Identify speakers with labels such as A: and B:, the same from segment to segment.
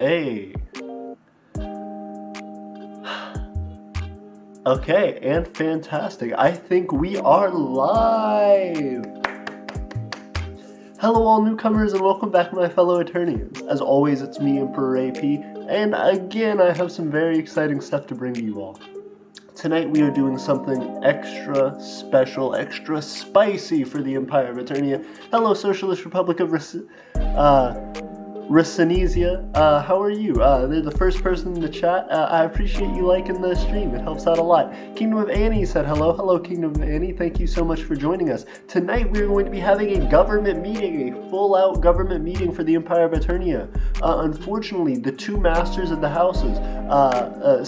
A: Hey. Okay, and fantastic. I think we are live. Hello, all newcomers, and welcome back, my fellow Eternians. As always, it's me, Emperor AP, and again, I have some very exciting stuff to bring to you all. Tonight, we are doing something extra special, extra spicy for the Empire of Aeternia. Hello, Socialist Republic of Racinesia, how are you? They're the first person in the chat. I appreciate you liking the stream. It helps out a lot. Kingdom of Annie said hello. Hello, Kingdom of Annie. Thank you so much for joining us. Tonight we're going to be having a government meeting, a full-out government meeting for the Empire of Aeternia. Unfortunately, the two masters of the houses,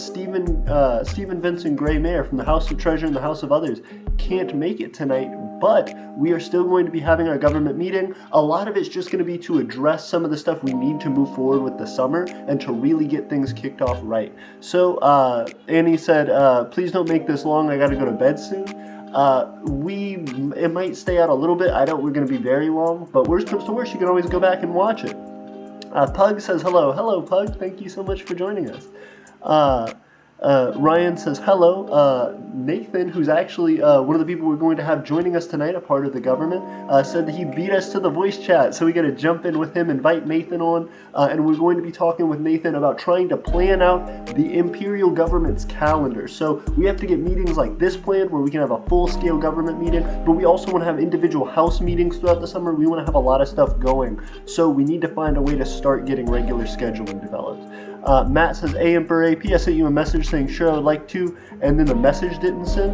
A: Stephen Vincent Gray Mayer from the House of Treasure and the House of Others, can't make it tonight, but we are still going to be having our government meeting. A lot of it's just going to be to address some of the stuff we need to move forward with the summer and to really get things kicked off right. So Annie said, please don't make this long. I got to go to bed soon. It might stay out a little bit. I doubt we're going to be very long, but worst comes to worst, you can always go back and watch it. Pug says hello. Hello, Pug. Thank you so much for joining us. Ryan says hello. Nathan, who's actually one of the people we're going to have joining us tonight, a part of the government, said that he beat us to the voice chat, so we got to jump in with him, invite Nathan on, and we're going to be talking with Nathan about trying to plan out the imperial government's calendar. So we have to get meetings like this planned where we can have a full-scale government meeting, but we also want to have individual house meetings throughout the summer. We want to have a lot of stuff going, so we need to find a way to start getting regular scheduling developed. Matt says, hey, Emperor AP, I sent you a message saying, sure, I would like to, and then the message didn't send.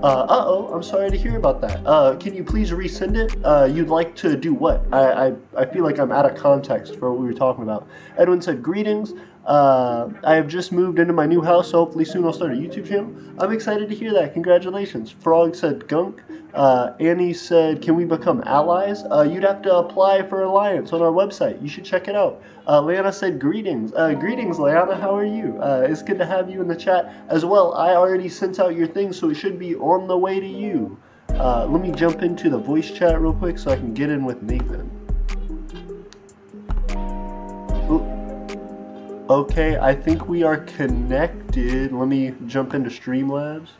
A: Uh-oh, I'm sorry to hear about that. Can you please resend it? You'd like to do what? I feel like I'm out of context for what we were talking about. Edwin said, greetings. I have just moved into my new house, so hopefully soon I'll start a YouTube channel. I'm excited to hear that. Congratulations. Frog said, gunk. Annie said, can we become allies? You'd have to apply for alliance on our website. You should check it out. Leanna said, greetings. Greetings, Leanna. How are you? It's good to have you in the chat as well. I already sent out your thing, so it should be on the way to you. Let me jump into the voice chat real quick so I can get in with Nathan. Okay, I think we are connected. Let me jump into Streamlabs,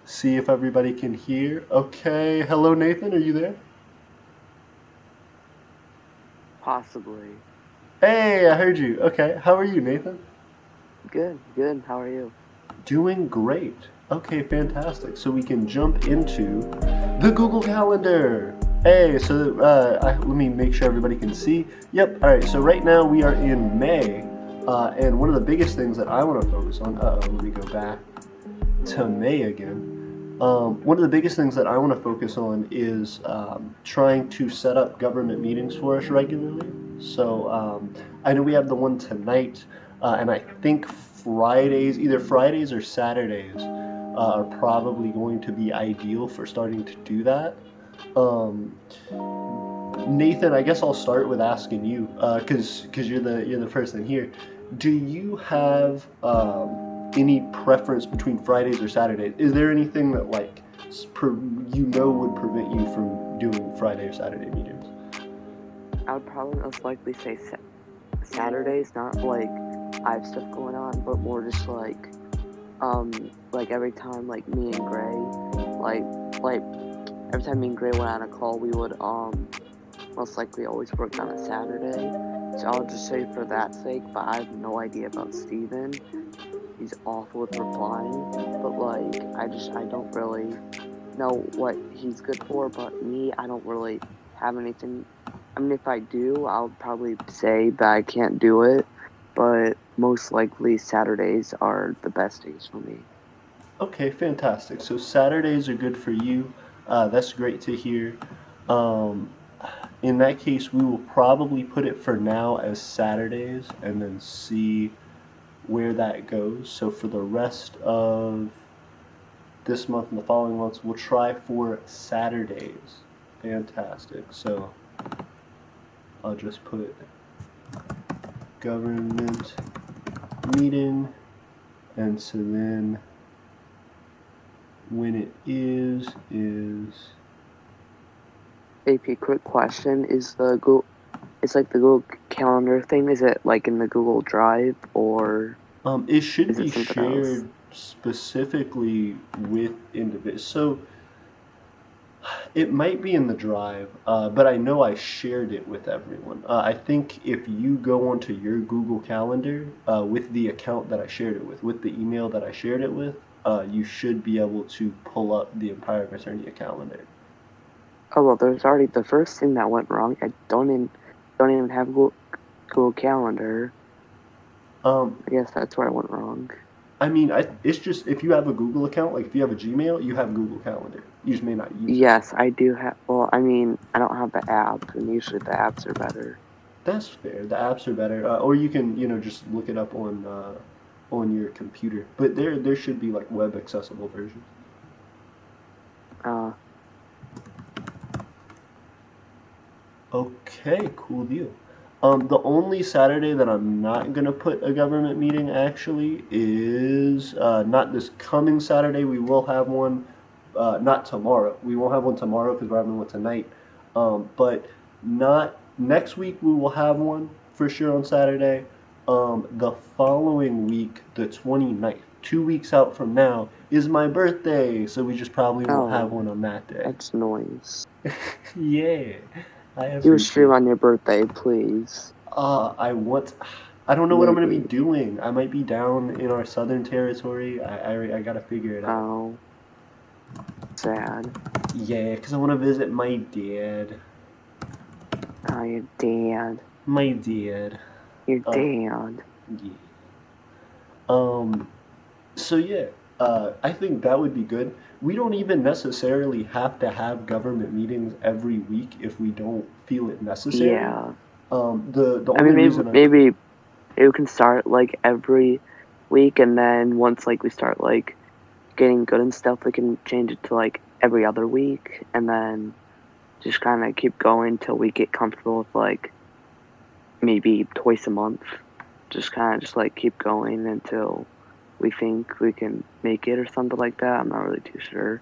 A: see if everybody can hear. Okay, hello Nathan, are you there?
B: Possibly.
A: Hey, I heard you. Okay, how are you, Nathan?
B: Good, good. How are you?
A: Doing great. Okay, fantastic. So we can jump into the Google Calendar. Hey, so let me make sure everybody can see. Yep, all right, so right now we are in May. And one of the biggest things that I want to focus on, let me go back to May again. One of the biggest things that I want to focus on is trying to set up government meetings for us regularly. So I know we have the one tonight, and I think Fridays, either Fridays or Saturdays, are probably going to be ideal for starting to do that. Nathan, I guess I'll start with asking you, because you're the person here. Do you have any preference between Fridays or Saturdays? Is there anything that would prevent you from doing Friday or Saturday meetings?
B: I would probably most likely say Saturdays, not like I have stuff going on, but more just like every time like me and Gray, like every time me and Gray went on a call, we would most likely always work on a Saturday. So I'll just say for that sake, but I have no idea about Steven. He's awful with replying, but like I don't really know what he's good for, but me, I don't really have anything. I mean, if I do, I'll probably say that I can't do it, but most likely Saturdays are the best days for me.
A: Okay, fantastic. So Saturdays are good for you. That's great to hear. In that case, we will probably put it for now as Saturdays and then see where that goes. So for the rest of this month and the following months, we'll try for Saturdays. Fantastic. So I'll just put government meeting, and so then when it is
B: AP, quick question: Is the Google It's like the Google Calendar thing. Is it like in the Google Drive or
A: It should
B: is it
A: be
B: something else?
A: shared specifically with individuals. So it might be in the drive, but I know I shared it with everyone. I think if you go onto your Google Calendar with the account that I shared it with the email that I shared it with, you should be able to pull up the Empire of Aeternia calendar.
B: Oh well, there's already the first thing that went wrong. I don't even have Google Calendar.
A: Um,
B: I guess that's where I went wrong.
A: I mean, it's just if you have a Google account, like if you have a Gmail, you have Google Calendar. You just may not use it.
B: Yes, I do have. Well, I mean, I don't have the app, and usually the apps are better.
A: That's fair. The apps are better, or you can, just look it up on your computer. But there should be like web accessible versions.
B: Uh,
A: Okay, cool deal. The only Saturday that I'm not gonna put a government meeting actually is not this coming Saturday. We will have one, not tomorrow. We won't have one tomorrow because we're having one tonight. But not next week. We will have one for sure on Saturday. The following week, the 29th, 2 weeks out from now, is my birthday. So we just probably won't have
B: oh,
A: one on that day.
B: that's noise.
A: Yeah, I
B: Do a stream
A: appreciate it.
B: on your birthday, please.
A: I want. I don't know what I'm gonna be
B: Maybe.
A: doing. I might be down in our southern territory. I gotta figure it out.
B: Oh, sad.
A: Yeah, because I want to visit my dad.
B: Oh, your dad.
A: My dad.
B: Your
A: Um,
B: dad.
A: yeah. Um, so yeah, I think that would be good. We don't even necessarily have to have government meetings every week if we don't feel it necessary.
B: Yeah.
A: The
B: I
A: only
B: mean,
A: reason I
B: maybe we can start like every week, and then once like we start like getting good and stuff, we can change it to like every other week, and then just kind of keep going till we get comfortable with like maybe twice a month. Just kind of just like keep going until we think we can make it or something like that. I'm not really too sure.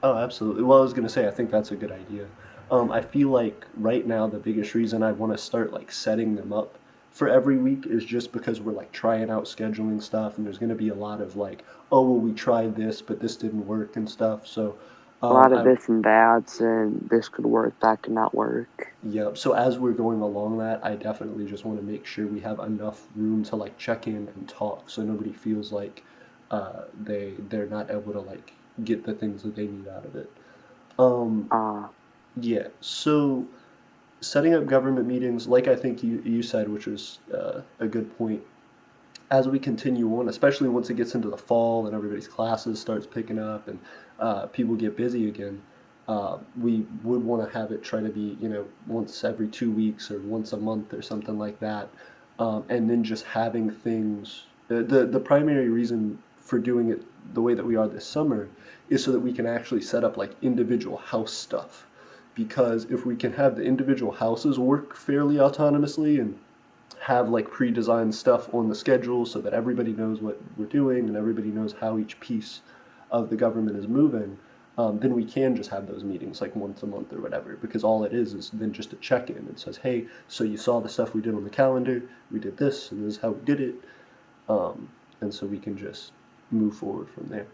A: Oh, absolutely. Well, I was gonna say, I think that's a good idea. I feel like right now the biggest reason I want to start like setting them up for every week is just because we're like trying out scheduling stuff, and there's gonna be a lot of like, oh, well, we tried this, but this didn't work and stuff. So,
B: A lot of
A: I
B: this and that's, and this could work, that could not work.
A: yeah. So as we're going along that, I definitely just want to make sure we have enough room to like check in and talk, so nobody feels like they're not able to like get the things that they need out of it. Um,
B: Uh,
A: yeah. So setting up government meetings, like I think you said, which was a good point, as we continue on, especially once it gets into the fall and everybody's classes starts picking up and people get busy again, we would want to have it try to be, once every 2 weeks or once a month or something like that. And then just having things, the primary reason for doing it the way that we are this summer is so that we can actually set up like individual house stuff. Because if we can have the individual houses work fairly autonomously and have like pre-designed stuff on the schedule so that everybody knows what we're doing and everybody knows how each piece of the government is moving, then we can just have those meetings like once a month or whatever. Because all it is then just a check-in. It says, hey, so you saw the stuff we did on the calendar, we did this, and this is how we did it, and so we can just move forward from there.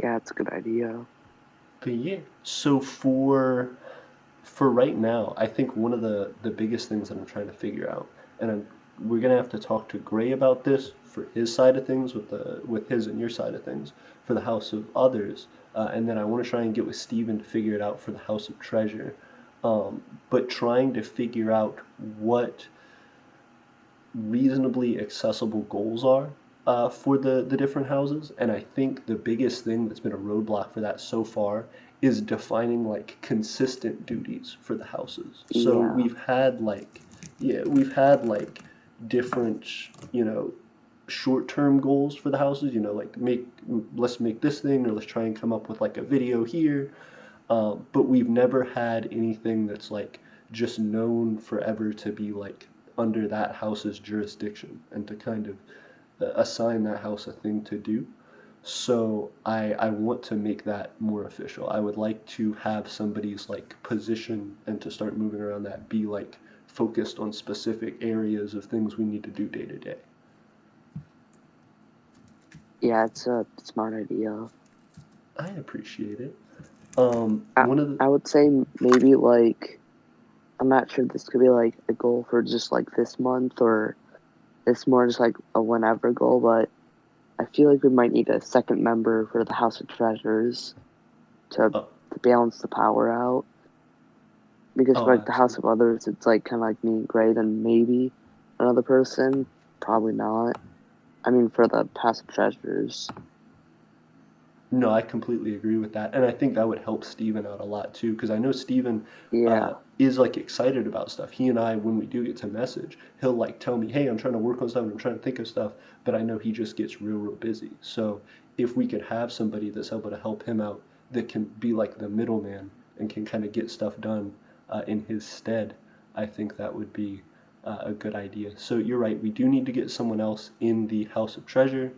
B: yeah, it's a good idea.
A: But yeah, so for right now, I think one of the biggest things that I'm trying to figure out, and we're gonna have to talk to Gray about this for his side of things with his and your side of things for the House of Others, and then I want to try and get with Steven to figure it out for the House of Treasure. But trying to figure out what reasonably accessible goals are for the different houses. And I think the biggest thing that's been a roadblock for that so far is defining like consistent duties for the houses. So
B: Yeah,
A: we've had like different, short-term goals for the houses, like let's make this thing or let's try and come up with like a video here. But we've never had anything that's like just known forever to be like under that house's jurisdiction and to kind of assign that house a thing to do. So I want to make that more official. I would like to have somebody's like position and to start moving around that be like focused on specific areas of things we need to do day to day.
B: Yeah, it's a smart idea.
A: I appreciate it.
B: I,
A: One of the
B: I would say maybe like, I'm not sure this could be like a goal for just like this month, or it's more just like a whenever goal, but I feel like we might need a second member for the House of Treasures to,
A: uh,
B: to balance the power out. Because
A: oh,
B: for like the House
A: absolutely.
B: of Others, it's like kind of like me and Gray, then maybe another person. Probably not. I mean, for the House of Treasures.
A: No, I completely agree with that, and I think that would help Steven out a lot too, because I know Steven
B: Yeah.
A: is like excited about stuff. He and I, when we do get to message, he'll like tell me, "Hey, I'm trying to work on stuff, I'm trying to think of stuff," but I know he just gets real busy. So if we could have somebody that's able to help him out, that can be like the middleman and can kind of get stuff done in his stead, I think that would be a good idea. So you're right, we do need to get someone else in the House of Treasure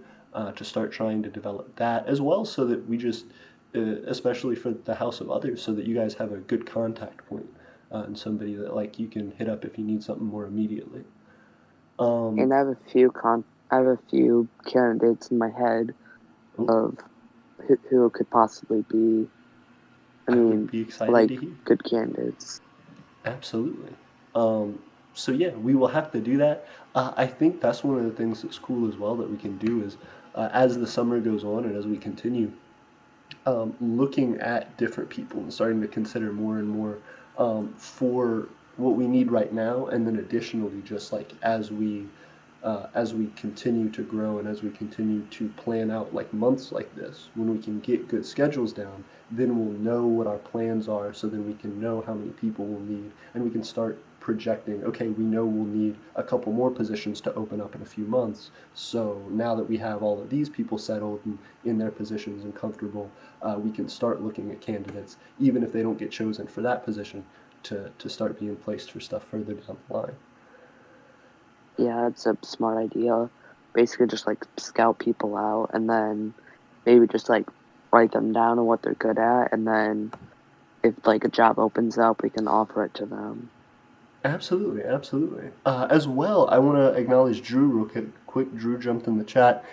A: to start trying to develop that as well, so that we just, especially for the House of Others, so that you guys have a good contact point and somebody that like you can hit up if you need something more immediately. Um,
B: And I have a few candidates in my head
A: oh,
B: of who it could possibly be. I
A: I would
B: mean,
A: be excited
B: like
A: to hear.
B: good candidates.
A: Absolutely. Um, so yeah, we will have to do that. I think that's one of the things that's cool as well that we can do is as the summer goes on and as we continue, looking at different people and starting to consider more and more for what we need right now, and then additionally, just like as we continue to grow and as we continue to plan out like months like this, when we can get good schedules down, then we'll know what our plans are, so then we can know how many people we'll need, and we can start projecting, okay, we know we'll need a couple more positions to open up in a few months. So now that we have all of these people settled and in their positions and comfortable, we can start looking at candidates, even if they don't get chosen for that position, to start being placed for stuff further down the line.
B: Yeah, it's a smart idea. Basically, just like scout people out and then maybe just like write them down and what they're good at, and then if like a job opens up, we can offer it to them.
A: Absolutely, absolutely. As well, I want to acknowledge Drew real quick. Drew jumped in the chat.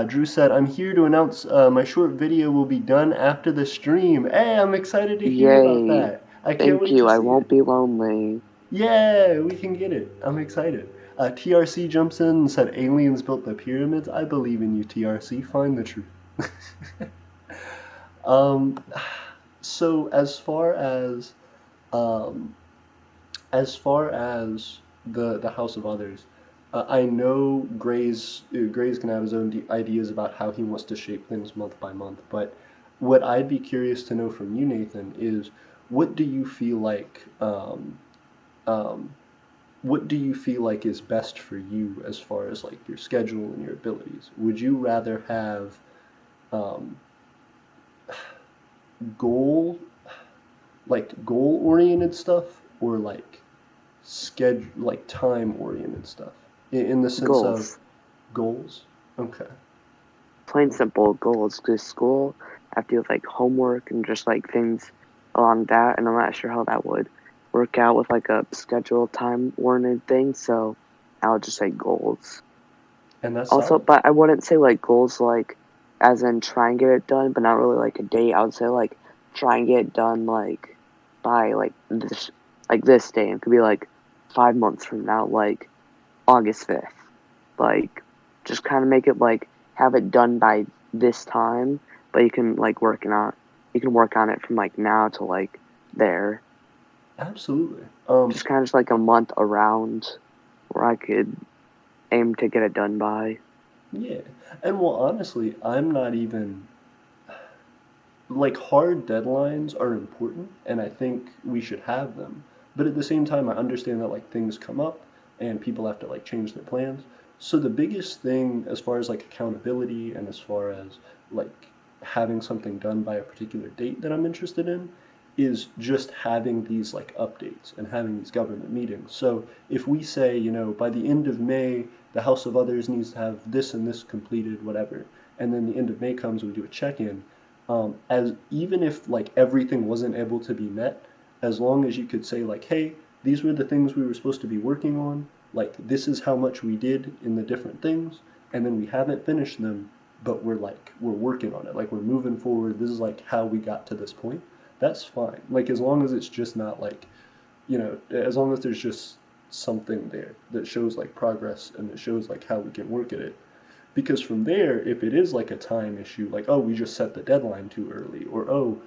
A: Drew said, "I'm here to announce my short video will be done after the stream." Hey, I'm excited to hear about
B: Yay!
A: that. I can't
B: Thank
A: wait to
B: you. I
A: see it.
B: won't be lonely.
A: Yeah, we can get it. I'm excited. TRC jumps in and said, "Aliens built the pyramids." I believe in you, TRC. Find the truth. um, so um, as far as the House of Others, I know Gray's gonna have his own ideas about how he wants to shape things month by month. But what I'd be curious to know from you, Nathan, is what do you feel like? Um, what do you feel like is best for you as far as like your schedule and your abilities? Would you rather have um, goal goal oriented stuff, or like schedule like time oriented stuff in the sense of
B: Goals.
A: goals? Okay.
B: Plain simple goals. Because school, I have to do like homework and just like things along that, and I'm not sure how that would work out with like a schedule time oriented thing. So I'll just say goals.
A: And that's
B: Also,
A: solid.
B: but I wouldn't say like goals like as in try and get it done, but not really like a date. I would say like try and get it done like by like this day. It could be like 5 months from now, like August 5th. Like just kind of make it like have it done by this time, but you can work on it from like now to like there.
A: Absolutely.
B: Just kind of just like a month around where I could aim to get it done by.
A: Yeah. And well, honestly, I'm not even like hard deadlines are important, and I think we should have them. But at the same time, I understand that like things come up and people have to like change their plans. So the biggest thing as far as like accountability and as far as like having something done by a particular date that I'm interested in is just having these like updates and having these government meetings. So if we say, by the end of May, the House of Others needs to have this and this completed, whatever, and then the end of May comes, we do a check-in. As even if like everything wasn't able to be met, as long as you could say like, hey, these were the things we were supposed to be working on, like this is how much we did in the different things, and then we haven't finished them, but we're working on it, like we're moving forward. This is like how we got to this point. That's fine. Like as long as it's just not like, as long as there's just something there that shows like progress and it shows like how we can work at it. Because from there, if it is like a time issue, like, oh, we just set the deadline too early, or oh,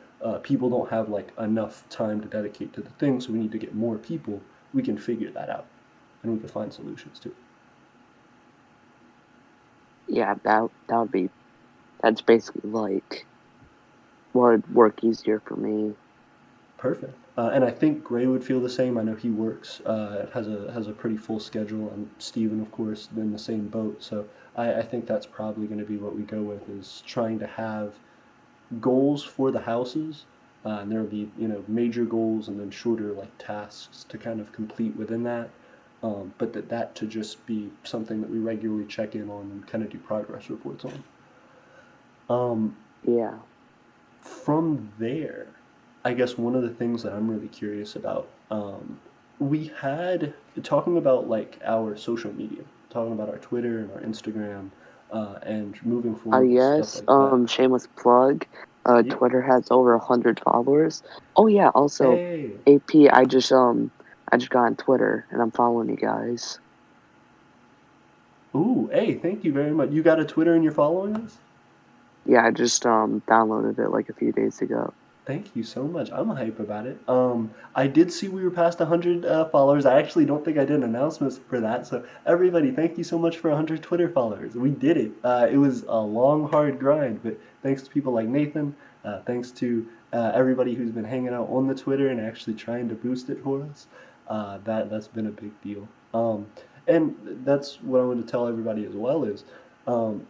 A: people don't have like enough time to dedicate to the thing, so we need to get more people, we can figure that out and we can find solutions to it.
B: Yeah, that's basically like what would work easier for me.
A: Perfect. And I think Gray would feel the same. I know he works, has a pretty full schedule, and Steven, of course, in the same boat. So I think that's probably going to be what we go with, is trying to have goals for the houses, and there'll be major goals and then shorter like tasks to kind of complete within that. But that to just be something that we regularly check in on and kind of do progress reports on. Um,
B: Yeah.
A: from there, I guess one of the things that I'm really curious about, we had talking about like our social media, talking about our Twitter and our Instagram, and moving forward with stuff
B: Yes,
A: like that.
B: shameless plug.
A: Yeah.
B: Twitter has over 100 followers. Oh yeah, also
A: Hey.
B: AP, I just got on Twitter and I'm following you guys.
A: Ooh, hey, thank you very much. You got a Twitter and you're following us?
B: Yeah, I just downloaded it like a few days ago.
A: Thank you so much. I'm hype about it. I did see we were past 100 followers. I actually don't think I did announcements for that. So everybody, thank you so much for 100 Twitter followers. We did it. It was a long, hard grind, but thanks to people like Nathan, thanks to everybody who's been hanging out on the Twitter and actually trying to boost it for us. That's been a big deal. And that's what I want to tell everybody as well is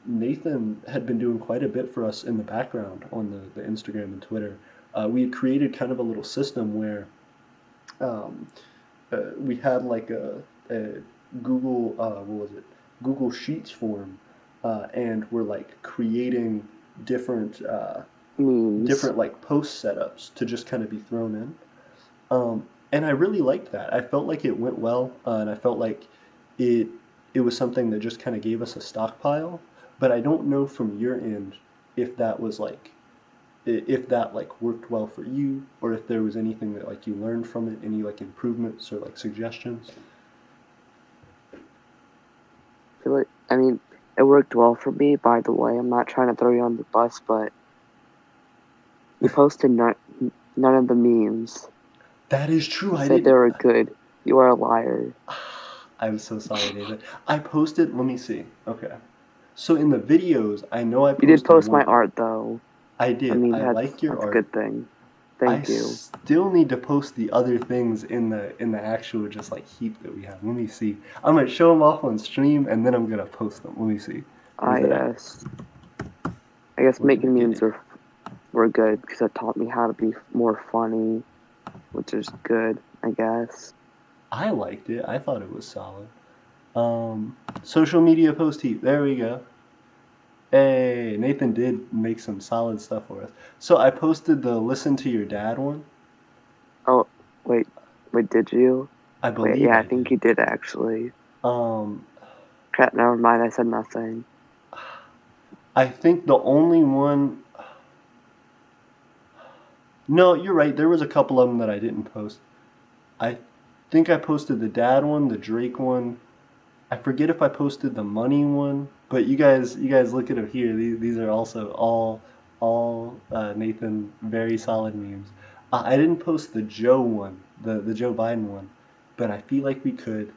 A: Nathan had been doing quite a bit for us in the background on the Instagram and Twitter. We had created kind of a little system where um, we had like a Google, what was it? Google Sheets form, and we're like creating different
B: Memes.
A: different like post setups to just kind of be thrown in. And I really liked that. I felt like it went well, and I felt like it it was something that just kind of gave us a stockpile. But I don't know from your end if that was like if that like worked well for you, or if there was anything that like you learned from it, any like improvements or like suggestions.
B: I mean, it worked well for me, by the way. I'm not trying to throw you on the bus, but you posted none of the memes.
A: That is true.
B: You
A: I
B: said they
A: didn't.
B: were good. You are a liar.
A: I'm so sorry, David. I posted. Let me see. Okay. So in the videos, I know I
B: You did
A: posted
B: post my
A: one.
B: art, though.
A: I
B: I
A: did.
B: mean,
A: I like your
B: that's a
A: art.
B: good thing.
A: I
B: Thank you.
A: still need to post the other things in the actual just like heap that we have. Let me see. I'm gonna show them off on stream and then I'm gonna post them. Let me see. Where's that at?
B: Yes. I guess
A: We're gonna
B: making
A: get
B: memes
A: it.
B: were good because it taught me how to be more funny, which is good, I guess.
A: I liked it. I thought it was solid. Social media post heap. There we go. Hey, Nathan did make some solid stuff for us. So I posted the listen to your dad one.
B: Oh, wait, did you?
A: I
B: Wait,
A: believe
B: yeah, I
A: I
B: think
A: did.
B: you did actually.
A: Um,
B: Crap, never mind, I said nothing.
A: I think the only one. No, you're right. There was a couple of them that I didn't post. I think I posted the dad one, the Drake one. I forget if I posted the money one, but you guys look at them here. These are also all Nathan very solid memes. I didn't post the Joe one, the Joe Biden one, but I feel like we could.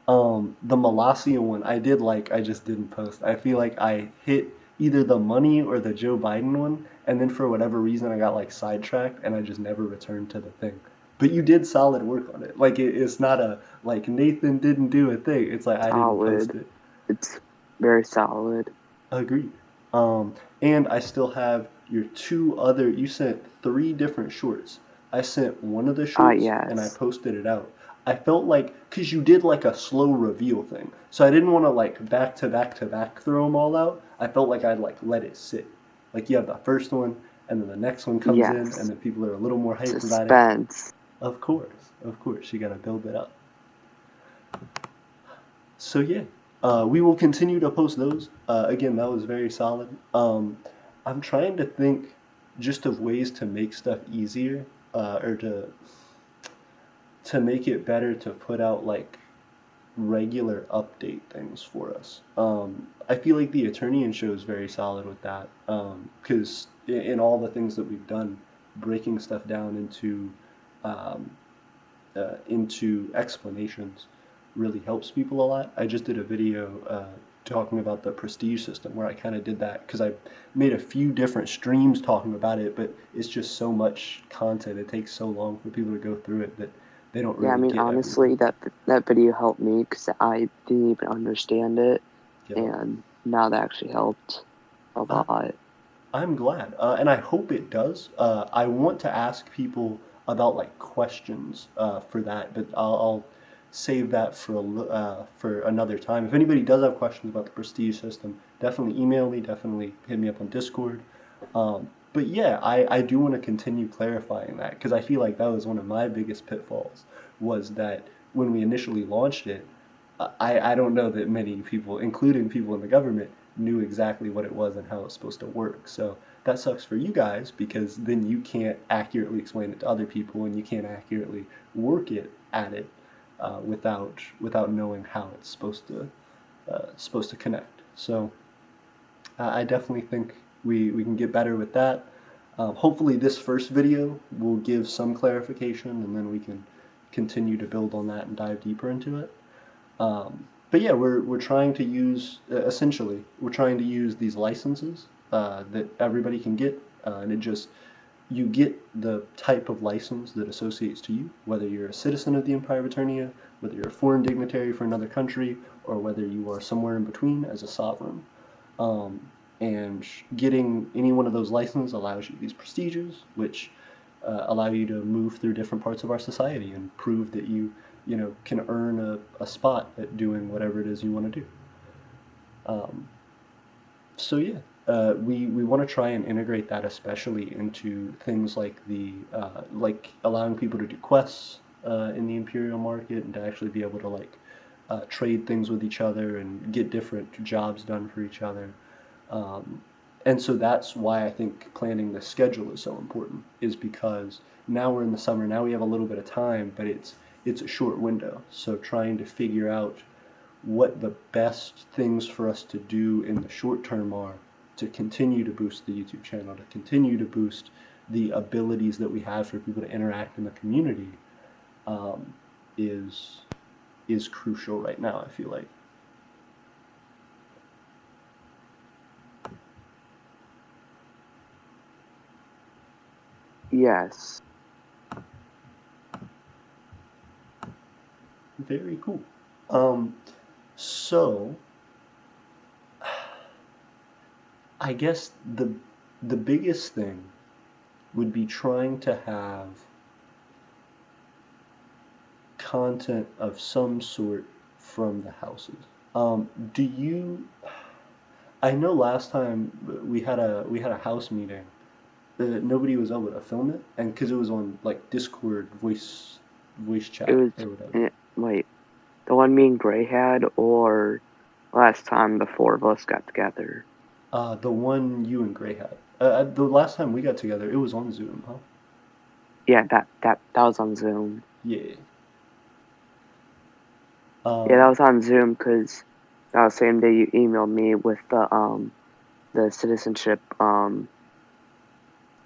A: The Malasia one, I did like, I just didn't post. I feel like I hit either the money or the Joe Biden one, and then for whatever reason I got like sidetracked and I just never returned to the thing. But you did solid work on it. Like it's not a like Nathan didn't do a thing. It's like I didn't post
B: Solid.
A: it.
B: It's very solid.
A: Agreed. And I still have your two other. You sent three different shorts. I sent one of the shorts and I
B: Yes.
A: posted it out. I felt like, because you did like a slow reveal thing, so I didn't want to like back to back to back throw them all out. I felt like I'd like let it sit. Like you have the first one, and then the next one comes in, and
B: Yes.
A: then people are a little more hyped about it.
B: Suspense.
A: Of course, you got to build it up. So yeah, we will continue to post those. Again, that was very solid. I'm trying to think just of ways to make stuff easier, or to make it better to put out like regular update things for us. I feel like the Eternian show is very solid with that, because in all the things that we've done, breaking stuff down um, into explanations really helps people a lot. I just did a video talking about the prestige system where I kind of did that because I made a few different streams talking about it, but it's just so much content. It takes so long for people to go through it that they don't
B: Yeah, I
A: really
B: mean,
A: get
B: honestly,
A: everything.
B: that video helped me because I didn't even understand it,
A: Yep.
B: and now that actually helped a
A: I,
B: lot.
A: I'm glad, and I hope it does. I want to ask people about like questions for that, but I'll save that for another time. If anybody does have questions about the prestige system, definitely email me. Definitely hit me up on Discord. But yeah, I do want to continue clarifying that because I feel like that was one of my biggest pitfalls was that when we initially launched it, I don't know that many people, including people in the government, knew exactly what it was and how it's supposed to work. So that sucks for you guys because then you can't accurately explain it to other people and you can't accurately work it at it without knowing how it's supposed to connect. So I definitely think we can get better with that. Hopefully this first video will give some clarification and then we can continue to build on that and dive deeper into it. But yeah, we're trying to use essentially we're trying to use these licenses that everybody can get, and it just you get the type of license that associates to you, whether you're a citizen of the Empire of Eternia, whether you're a foreign dignitary for another country, or whether you are somewhere in between as a sovereign. Um, and getting any one of those licenses allows you these prestiges, which allow you to move through different parts of our society and prove that you can earn a spot at doing whatever it is you want to do. Um, so yeah, we want to try and integrate that especially into things like like allowing people to do quests in the Imperial market and to actually be able to like trade things with each other and get different jobs done for each other. Um, and so that's why I think planning the schedule is so important, is because now we're in the summer, now we have a little bit of time, but it's a short window. So trying to figure out what the best things for us to do in the short term are to continue to boost the YouTube channel, to continue to boost the abilities that we have for people to interact in the community, um, is is crucial right now, I feel like.
B: Yes.
A: Very cool. Um, so I guess the biggest thing would be trying to have content of some sort from the houses. Do you? I know last time we had a house meeting. Nobody was able to film it, and because it was on like Discord voice
B: It
A: chat
B: was,
A: or whatever.
B: wait, the one me and Gray had, or last time the four of us got together?
A: The one you and Gray had. The last time we got together, it was on Zoom, huh?
B: Yeah, that was on Zoom.
A: Yeah.
B: Yeah, that
A: Um,
B: was on Zoom because that was the same day you emailed me with the citizenship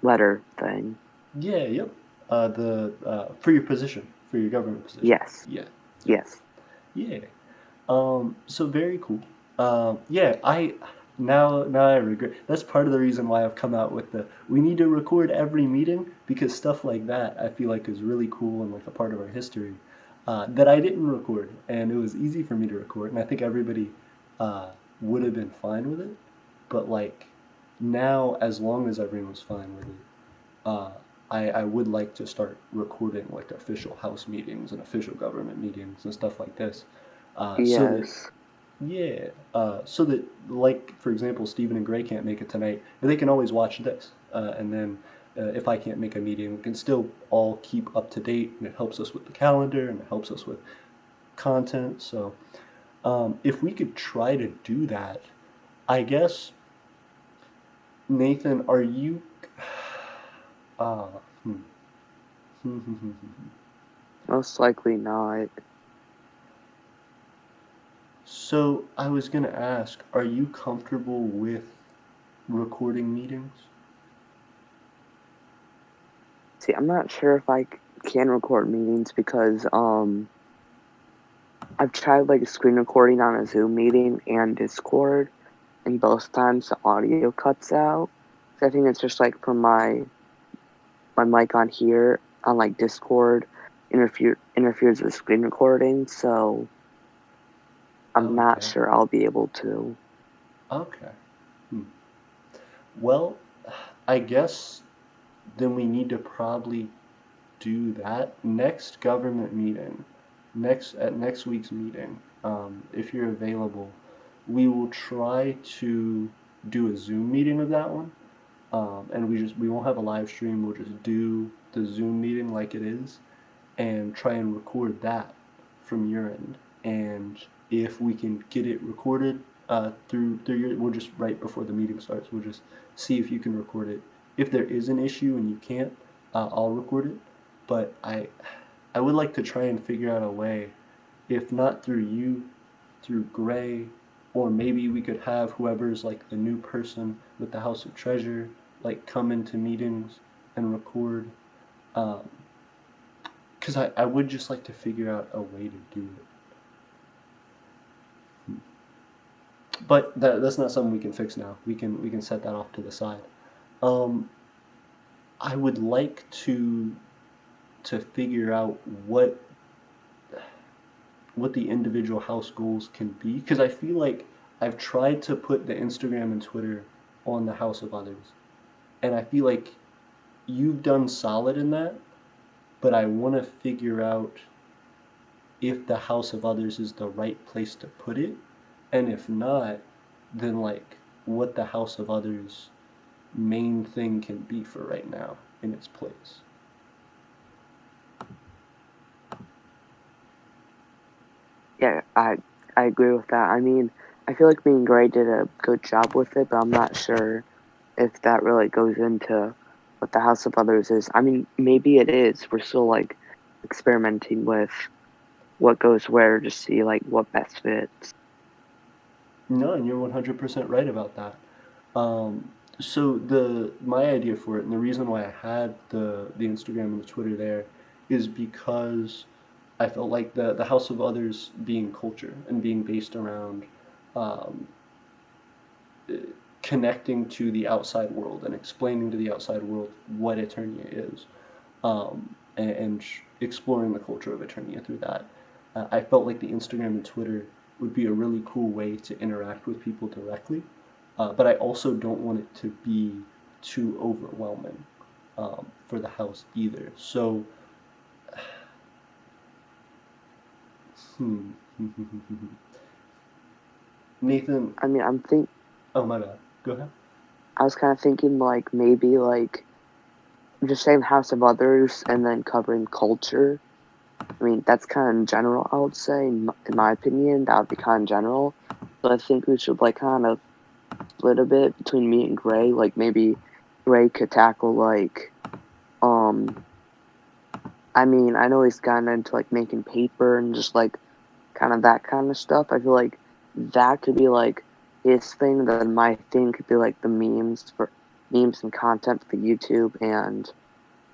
B: letter thing.
A: yeah, yep. The For your position, for your government position.
B: Yes.
A: Yeah, yep.
B: Yes.
A: Yeah. So very cool. Yeah, now I regret. That's part of the reason why I've come out with we need to record every meeting because stuff like that I feel like is really cool and like a part of our history that I didn't record, and it was easy for me to record, and I think everybody uh, would have been fine with it. But like now, as long as everyone's fine with it, uh, I would like to start recording like official house meetings and official government meetings and stuff like this, so that
B: Yes.
A: yeah, so that like for example, Stephen and Gray can't make it tonight, but they can always watch this, and then if I can't make a meeting, we can still all keep up to date, and it helps us with the calendar and it helps us with content. So if we could try to do that, I guess Nathan, are you? Uh, hmm.
B: Most likely not.
A: So I was gonna ask, are you comfortable with recording meetings?
B: See, I'm not sure if I can record meetings because I've tried like screen recording on a Zoom meeting and Discord, and both times the audio cuts out. So I think it's just like from my mic on here on like Discord interferes with screen recording, so I'm not
A: Okay.
B: sure I'll be able to.
A: Okay. Hmm. Well, I guess then we need to probably do that next government meeting, next week's meeting. If you're available, we will try to do a Zoom meeting of that one. And we won't have a live stream. We'll just do the Zoom meeting like it is, and try and record that from your end. And if we can get it recorded through your, we'll just right before the meeting starts. We'll just see if you can record it. If there is an issue and you can't, I'll record it. But I would like to try and figure out a way, if not through you, through Gray, or maybe we could have whoever's like the new person with the House of Treasure, like come into meetings and record. Um, because I would just like to figure out a way to do it. But that's not something we can fix now. We can set that off to the side. Um, I would like to figure out what the individual house goals can be, because I feel like I've tried to put the Instagram and Twitter on the house of others, and I feel like you've done solid in that, but I want to figure out if the house of others is the right place to put it, and if not, then like what the house of others main thing can be for right now in its place.
B: Yeah, I agree with that. I mean, I feel like me and Gray did a good job with it, but I'm not sure if that really goes into what the House of Others is. I mean, maybe it is. We're still like experimenting with what goes where to see like what best fits.
A: No, and you're 100% right about that. So the my idea for it, and the reason why I had the Instagram and the Twitter there, is because I felt like the House of Others being culture and being based around um, connecting to the outside world and explaining to the outside world what Eternia is, and exploring the culture of Eternia through that. I felt like the Instagram and Twitter would be a really cool way to interact with people directly, but I also don't want it to be too overwhelming for the house either. So, hmm. Nathan,
B: I mean,
A: oh my bad. Go ahead.
B: I was kind of thinking like maybe like just saying House of Others and then covering culture. I mean, that's kind of general, I would say, in my opinion. That would be kind of general. But I think we should, like, kind of split a bit between me and Gray. Like, maybe Gray could tackle, like, um, I mean, I know he's gotten into, like, making paper and just, like, kind of that kind of stuff. I feel like that could be, like, his thing. Then my thing could be, like, the memes and content for the YouTube and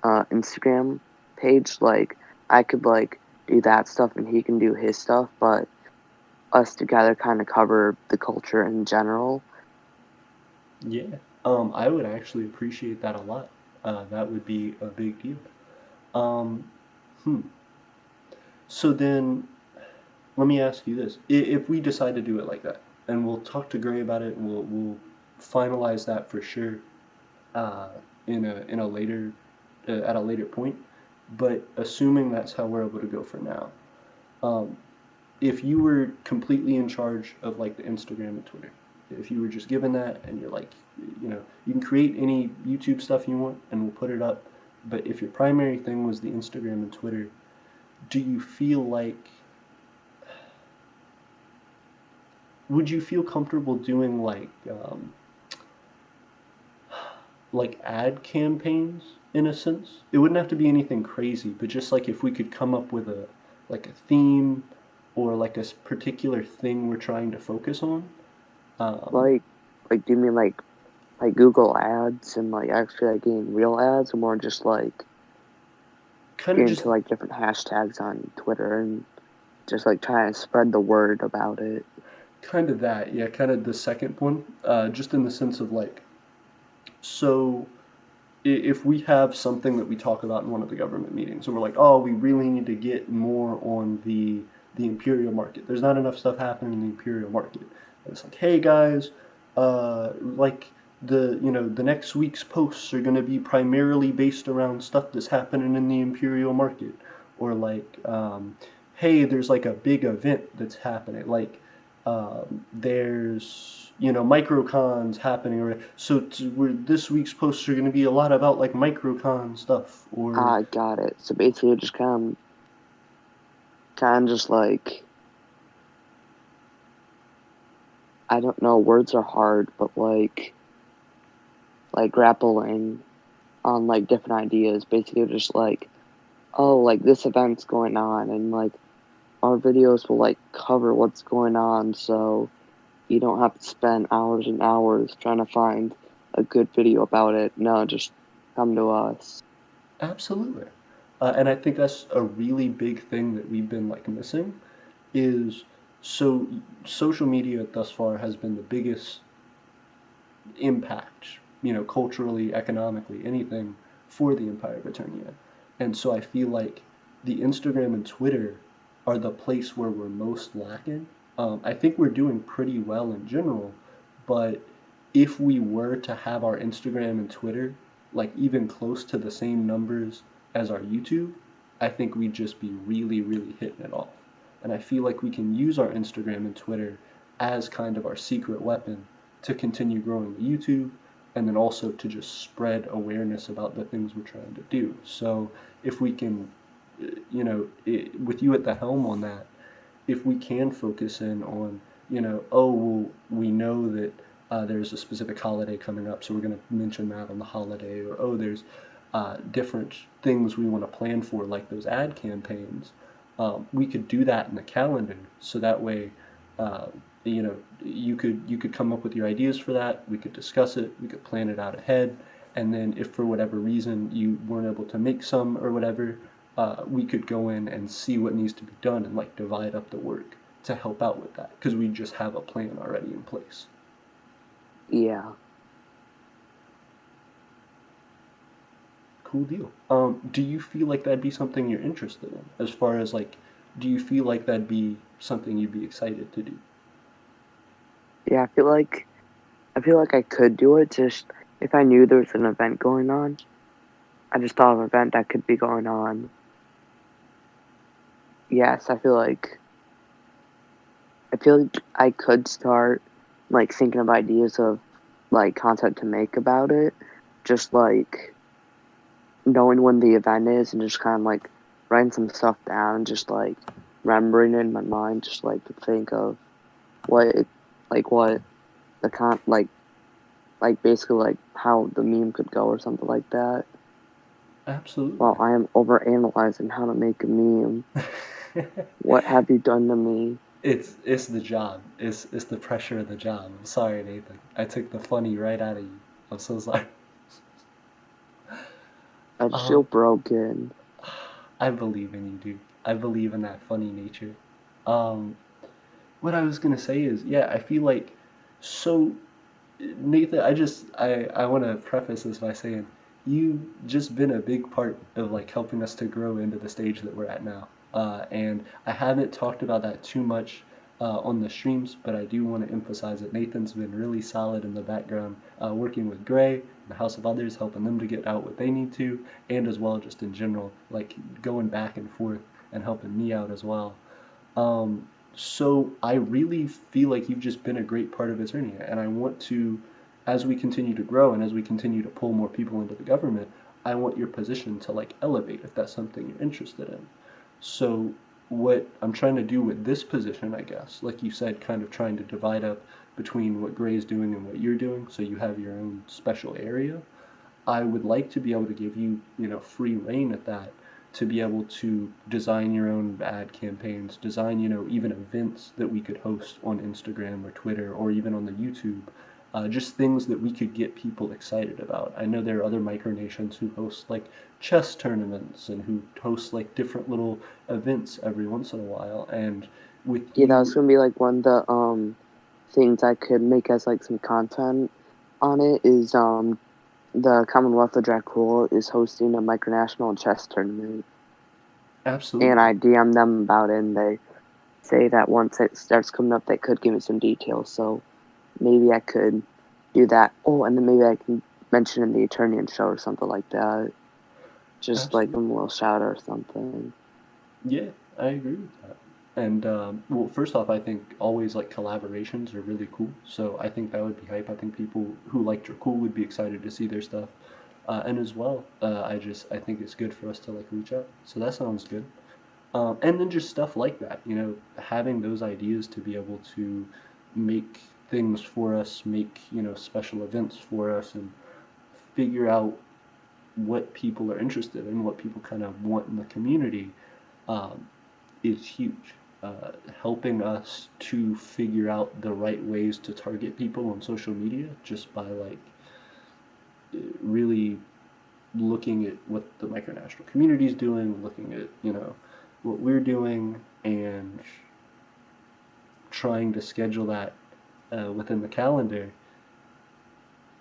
B: Instagram page. Like, I could like do that stuff and he can do his stuff, but us together kind of cover the culture in general.
A: Yeah, I would actually appreciate that a lot. That would be a big deal. Um, hmm. So then, let me ask you this: if we decide to do it like that, and we'll talk to Gray about it, and we'll finalize that for sure in a later at a later point. But assuming that's how we're able to go for now, um, if you were completely in charge of like the Instagram and Twitter, if you were just given that and you're like, you can create any YouTube stuff you want and we'll put it up. But if your primary thing was the Instagram and Twitter, do you feel would you feel comfortable doing like ad campaigns in a sense? It wouldn't have to be anything crazy, but just like if we could come up with a theme or like a particular thing we're trying to focus on. Um,
B: Like, do you mean like Google ads and like actually like getting real ads, or more just like
A: Kind of
B: getting
A: just
B: to like different hashtags on Twitter and just like trying to spread the word about it?
A: kind of that, yeah, kind of the second one, just in the sense of like, so if we have something that we talk about in one of the government meetings and we're like, oh, we really need to get more on the imperial market. There's not enough stuff happening in the imperial market. And it's like, hey guys, like the next week's posts are going to be primarily based around stuff that's happening in the imperial market, or like, hey, there's like a big event that's happening, like there's microcons happening, or so this week's posts are going to be a lot about like microcon stuff, or
B: I got it. So basically, just kind of just like, I don't know, words are hard, but like grappling on like different ideas. Basically, just like, oh, like this event's going on, and like our videos will like cover what's going on, so you don't have to spend hours and hours trying to find a good video about it. No, just come to us.
A: absolutely. And I think that's a really big thing that we've been like missing is, so social media thus far has been the biggest impact, culturally, economically, anything for the Empire of Aeternia. And so I feel like the Instagram and Twitter are the place where we're most lacking. I think we're doing pretty well in general, but if we were to have our Instagram and Twitter like even close to the same numbers as our YouTube, I think we'd just be really, really hitting it off. And I feel like we can use our Instagram and Twitter as kind of our secret weapon to continue growing the YouTube, and then also to just spread awareness about the things we're trying to do. So if we can, with you at the helm on that, if we can focus in on, oh, well, we know that there's a specific holiday coming up, so we're going to mention that on the holiday, or oh, there's different things we want to plan for, like those ad campaigns. We could do that in the calendar, so that way, uh, you could come up with your ideas for that. We could discuss it. We could plan it out ahead, and then if for whatever reason you weren't able to make some or whatever, we could go in and see what needs to be done and like divide up the work to help out with that because we just have a plan already in place.
B: Yeah.
A: Cool deal. Do you feel like that'd be something you're interested in? As far as like, do you feel like that'd be something you'd be excited to do?
B: Yeah, I feel like I could do it just if I knew there was an event going on. I just thought of an event that could be going on. Yes, I feel like I could start like thinking of ideas of like content to make about it. Just like knowing when the event is and just kind of like writing some stuff down, just like remembering it in my mind, just like to think of what it, what the like basically like how the meme could go or something like that.
A: Absolutely.
B: Well, I am overanalyzing how to make a meme. What have you done to me?
A: It's the job. It's the pressure of the job. I'm sorry, Nathan. I took the funny right out of you. I'm so sorry.
B: I just feel
A: Um,
B: broken.
A: I believe in you, dude. I believe in that funny nature. Um, what I was gonna say is, yeah, I feel like, so Nathan, I want to preface this by saying you've just been a big part of like helping us to grow into the stage that we're at now. And I haven't talked about that too much on the streams, but I do want to emphasize that Nathan's been really solid in the background, working with Gray, the House of Others, helping them to get out what they need to, and as well just in general, like going back and forth and helping me out as well. So I really feel like you've just been a great part of Eternia, and I want to, as we continue to grow and as we continue to pull more people into the government, I want your position to like elevate if that's something you're interested in. So what I'm trying to do with this position, I guess, like you said, kind of trying to divide up between what Gray's doing and what you're doing, so you have your own special area. I would like to be able to give you, free reign at that, to be able to design your own ad campaigns, design, even events that we could host on Instagram or Twitter or even on the YouTube. Just things that we could get people excited about. I know there are other micronations who host like chess tournaments and who host like different little events every once in a while. And with
B: Yeah, that was
A: you,
B: gonna be like one of the things I could make as like some content on it is the Commonwealth of Dracula is hosting a micronational chess tournament, and
A: absolutely.
B: I DM them about it, and they say that once it starts coming up, they could give me some details. So maybe I could do that. Oh, and then maybe I can mention in the Eternian show or something like that. Just like a
A: Absolutely.
B: little shout or something.
A: Yeah, I agree with that. And well, first off, I think always like collaborations are really cool. So I think that would be hype. I think people who like Dracul would be excited to see their stuff. And as well, I think it's good for us to like reach out. So that sounds good. And then just stuff like that, having those ideas to be able to make things for us, make, special events for us, and figure out what people are interested in, what people kind of want in the community, um, is huge. Helping us to figure out the right ways to target people on social media just by like really looking at what the micronational community is doing, looking at what we're doing, and trying to schedule that within the calendar.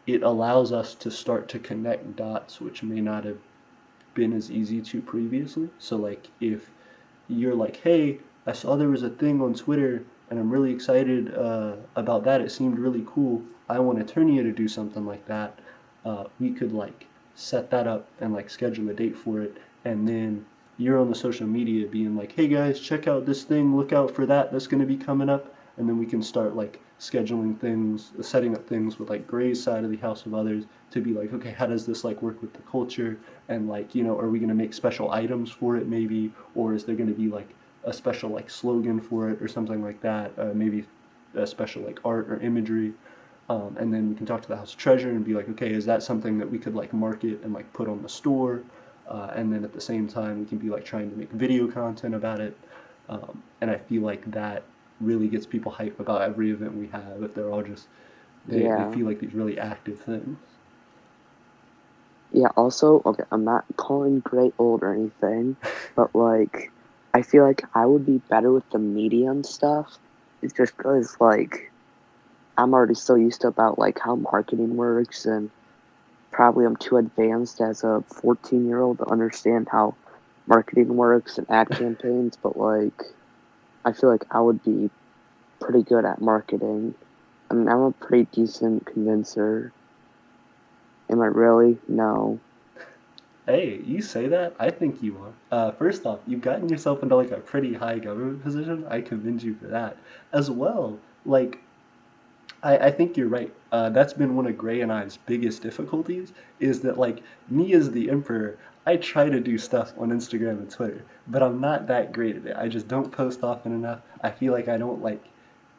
A: It allows us to start to connect dots which may not have been as easy to previously. So like if you're like, hey, I saw there was a thing on Twitter and I'm really excited about that. It seemed really cool. I want Eternia to do something like that. We could like set that up and like schedule a date for it. And then you're on the social media being like, hey guys, check out this thing. Look out for that. That's going to be coming up. And then we can start like scheduling things, setting up things with like Gray's side of the House of Others to be like, okay, how does this like work with the culture? And like, are we going to make special items for it maybe? Or is there going to be like a special like slogan for it or something like that? Maybe a special like art or imagery. And then we can talk to the House Treasurer and be like, okay, is that something that we could like market and like put on the store? And then at the same time, we can be like trying to make video content about it. And I feel like that really gets people hype about every event we have if they're all just, they
B: Yeah.
A: feel like these really active things.
B: Yeah, also, okay, I'm not calling Gray old or anything, but like, I feel like I would be better with the media and stuff. It's just because, like, I'm already so used to about like how marketing works, and probably I'm too advanced as a 14-year-old to understand how marketing works and ad campaigns, but like, I feel like I would be pretty good at marketing. I mean, I'm a pretty decent convincer. Am I really? No.
A: Hey, you say that? I think you are. First off, you've gotten yourself into like a pretty high government position. I commend you for that. As well, like I think you're right. That's been one of Gray and I's biggest difficulties is that like me as the emperor, I try to do stuff on Instagram and Twitter, but I'm not that great at it. I just don't post often enough. I feel like I don't like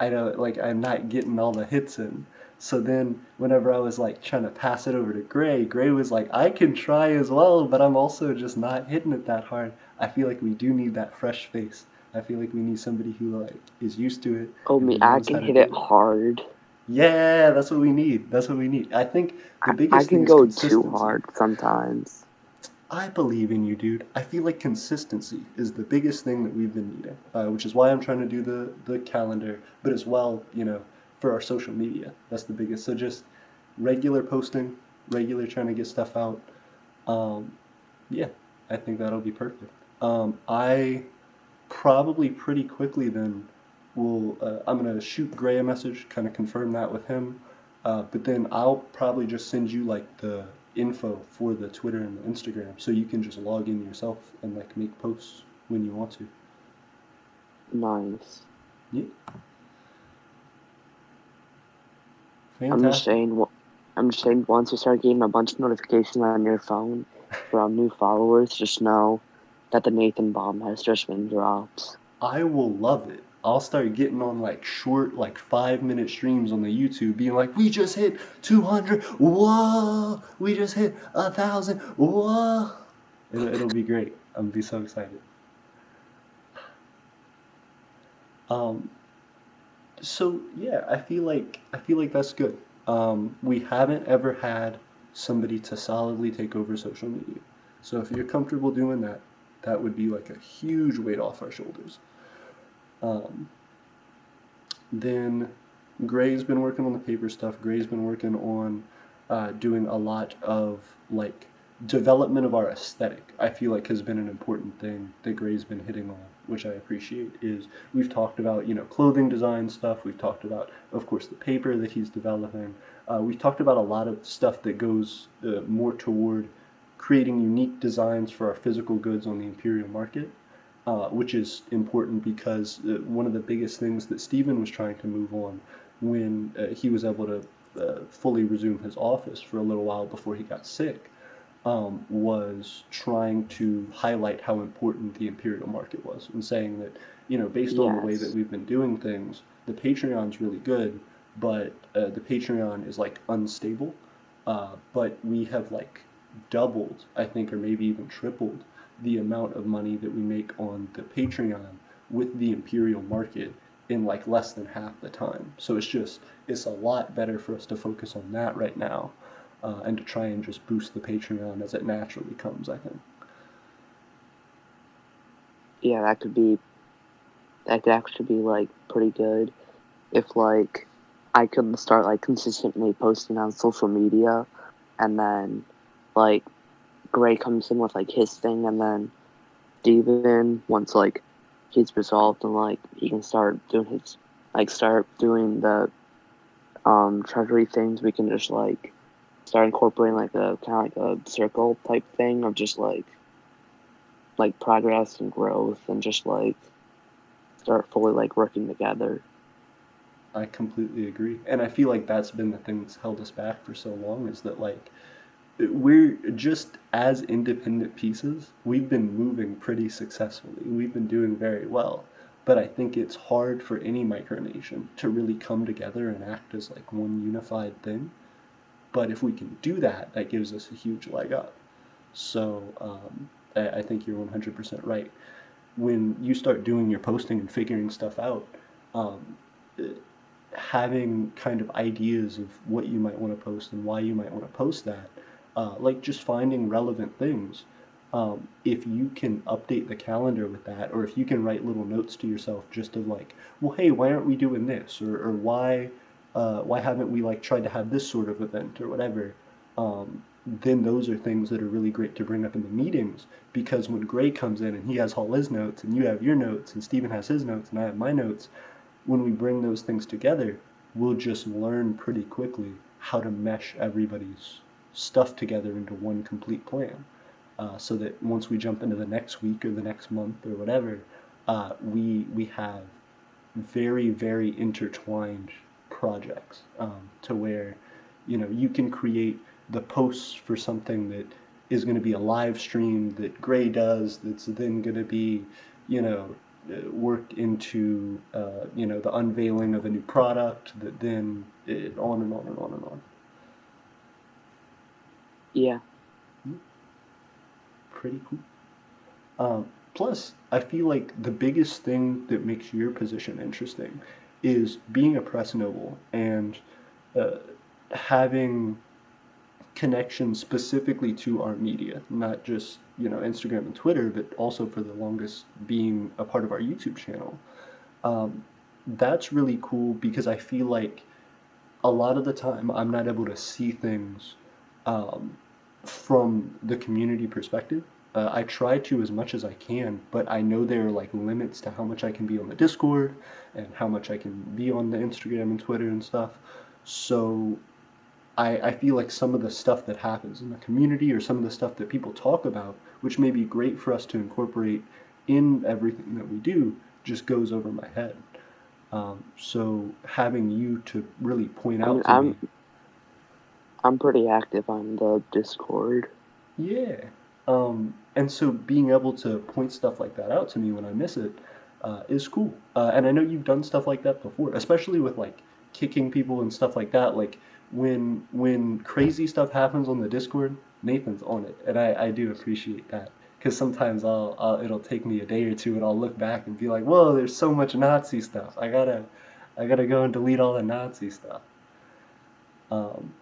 A: I'm not getting all the hits in. So then whenever I was like trying to pass it over to Gray, Gray was like, I can try as well, but I'm also just not hitting it that hard. I feel like we do need that fresh face. I feel like we need somebody who like is used to it
B: Oh,
A: and
B: me,
A: who
B: I
A: knows how
B: can
A: to
B: hit it
A: do it.
B: hard.
A: Yeah, that's what we need. That's what we need. I think the
B: I
A: biggest thing
B: can
A: is
B: go too
A: consistency.
B: hard sometimes.
A: I believe in you, dude. I feel like consistency is the biggest thing that we've been needing, which is why I'm trying to do the calendar, but as well, for our social media. That's the biggest. So just regular posting, regular trying to get stuff out. Um, yeah, I think that'll be perfect. I probably pretty quickly then will I'm gonna shoot Gray a message, kind of confirm that with him. But then I'll probably just send you like the info for the Twitter and the Instagram, so you can just log in yourself and like make posts when you want to.
B: Nice.
A: Yeah,
B: I'm just
A: fantastic.
B: saying. I'm just saying. Once you start getting a bunch of notifications on your phone from new followers, just know that the Nathan bomb has just been dropped.
A: I will love it. I'll start getting on like short, like 5 minute streams on the YouTube, being like, "We just hit 200. Whoa! We just hit 1,000. Whoa!" It'll be great. I'm gonna be so excited. Um, So yeah, I feel like that's good. We haven't ever had somebody to solidly take over social media. So if you're comfortable doing that, that would be like a huge weight off our shoulders. Um, then Gray's been working on the paper stuff. Gray's been working on doing a lot of like development of our aesthetic. I feel like has been an important thing that Gray's been hitting on, which I appreciate. Is we've talked about clothing design stuff. We've talked about, of course, the paper that he's developing. We've talked about a lot of stuff that goes more toward creating unique designs for our physical goods on the Imperial market, which is important because one of the biggest things that Stephen was trying to move on when he was able to fully resume his office for a little while before he got sick was trying to highlight how important the Imperial market was and saying that, based on the way that
B: Yes.
A: we've been doing things, the Patreon's really good, but the Patreon is like unstable. But we have like doubled, I think, or maybe even tripled the amount of money that we make on the Patreon with the Imperial market in like less than half the time. So it's a lot better for us to focus on that right now, and to try and just boost the Patreon as it naturally comes, I think.
B: Yeah, that could actually be like pretty good if like I could start like consistently posting on social media, and then like Gray comes in with like his thing, and then Steven, once like he's resolved and like he can start doing his start doing the treasury things, we can just like start incorporating like a kind of like a circle type thing of just like progress and growth, and just like start fully like working together.
A: I completely agree. And I feel like that's been the thing that's held us back for so long is that like we're just as independent pieces, we've been moving pretty successfully. We've been doing very well. But I think it's hard for any micronation to really come together and act as like one unified thing. But if we can do that, that gives us a huge leg up. So I think you're 100% right. When you start doing your posting and figuring stuff out, um, having kind of ideas of what you might want to post and why you might want to post that, like just finding relevant things. If you can update the calendar with that, or if you can write little notes to yourself just of like, well, hey, why aren't we doing this, or why haven't we like tried to have this sort of event or whatever, then those are things that are really great to bring up in the meetings because when Gray comes in and he has all his notes and you have your notes and Stephen has his notes and I have my notes, when we bring those things together, we'll just learn pretty quickly how to mesh everybody's stuff together into one complete plan. So that once we jump into the next week or the next month or whatever, we have very intertwined projects, to where you can create the posts for something that is going to be a live stream that Gray does that's then going to be you know worked into the unveiling of a new product that then on and on and on and on.
B: Yeah.
A: Pretty cool. Plus, I feel like the biggest thing that makes your position interesting is being a press noble and uh, having connections specifically to our media, not just Instagram and Twitter, but also for the longest being a part of our YouTube channel. Um, that's really cool because I feel like a lot of the time I'm not able to see things um, from the community perspective. I try to as much as I can, but I know there are like limits to how much I can be on the Discord and how much I can be on the Instagram and Twitter and stuff. So I feel like some of the stuff that happens in the community or some of the stuff that people talk about, which may be great for us to incorporate in everything that we do, just goes over my head. So having you to really point
B: I mean,
A: out to me,
B: I'm pretty active on the Discord.
A: yeah. And so being able to point stuff like that out to me when I miss it is cool. And I know you've done stuff like that before, especially with like kicking people and stuff like that. Like when crazy stuff happens on the Discord, Nathan's on it, and I do appreciate that. Because sometimes it'll take me a day or two, and I'll look back and be like, "Whoa, there's so much Nazi stuff. I gotta go and delete all the Nazi stuff." Um,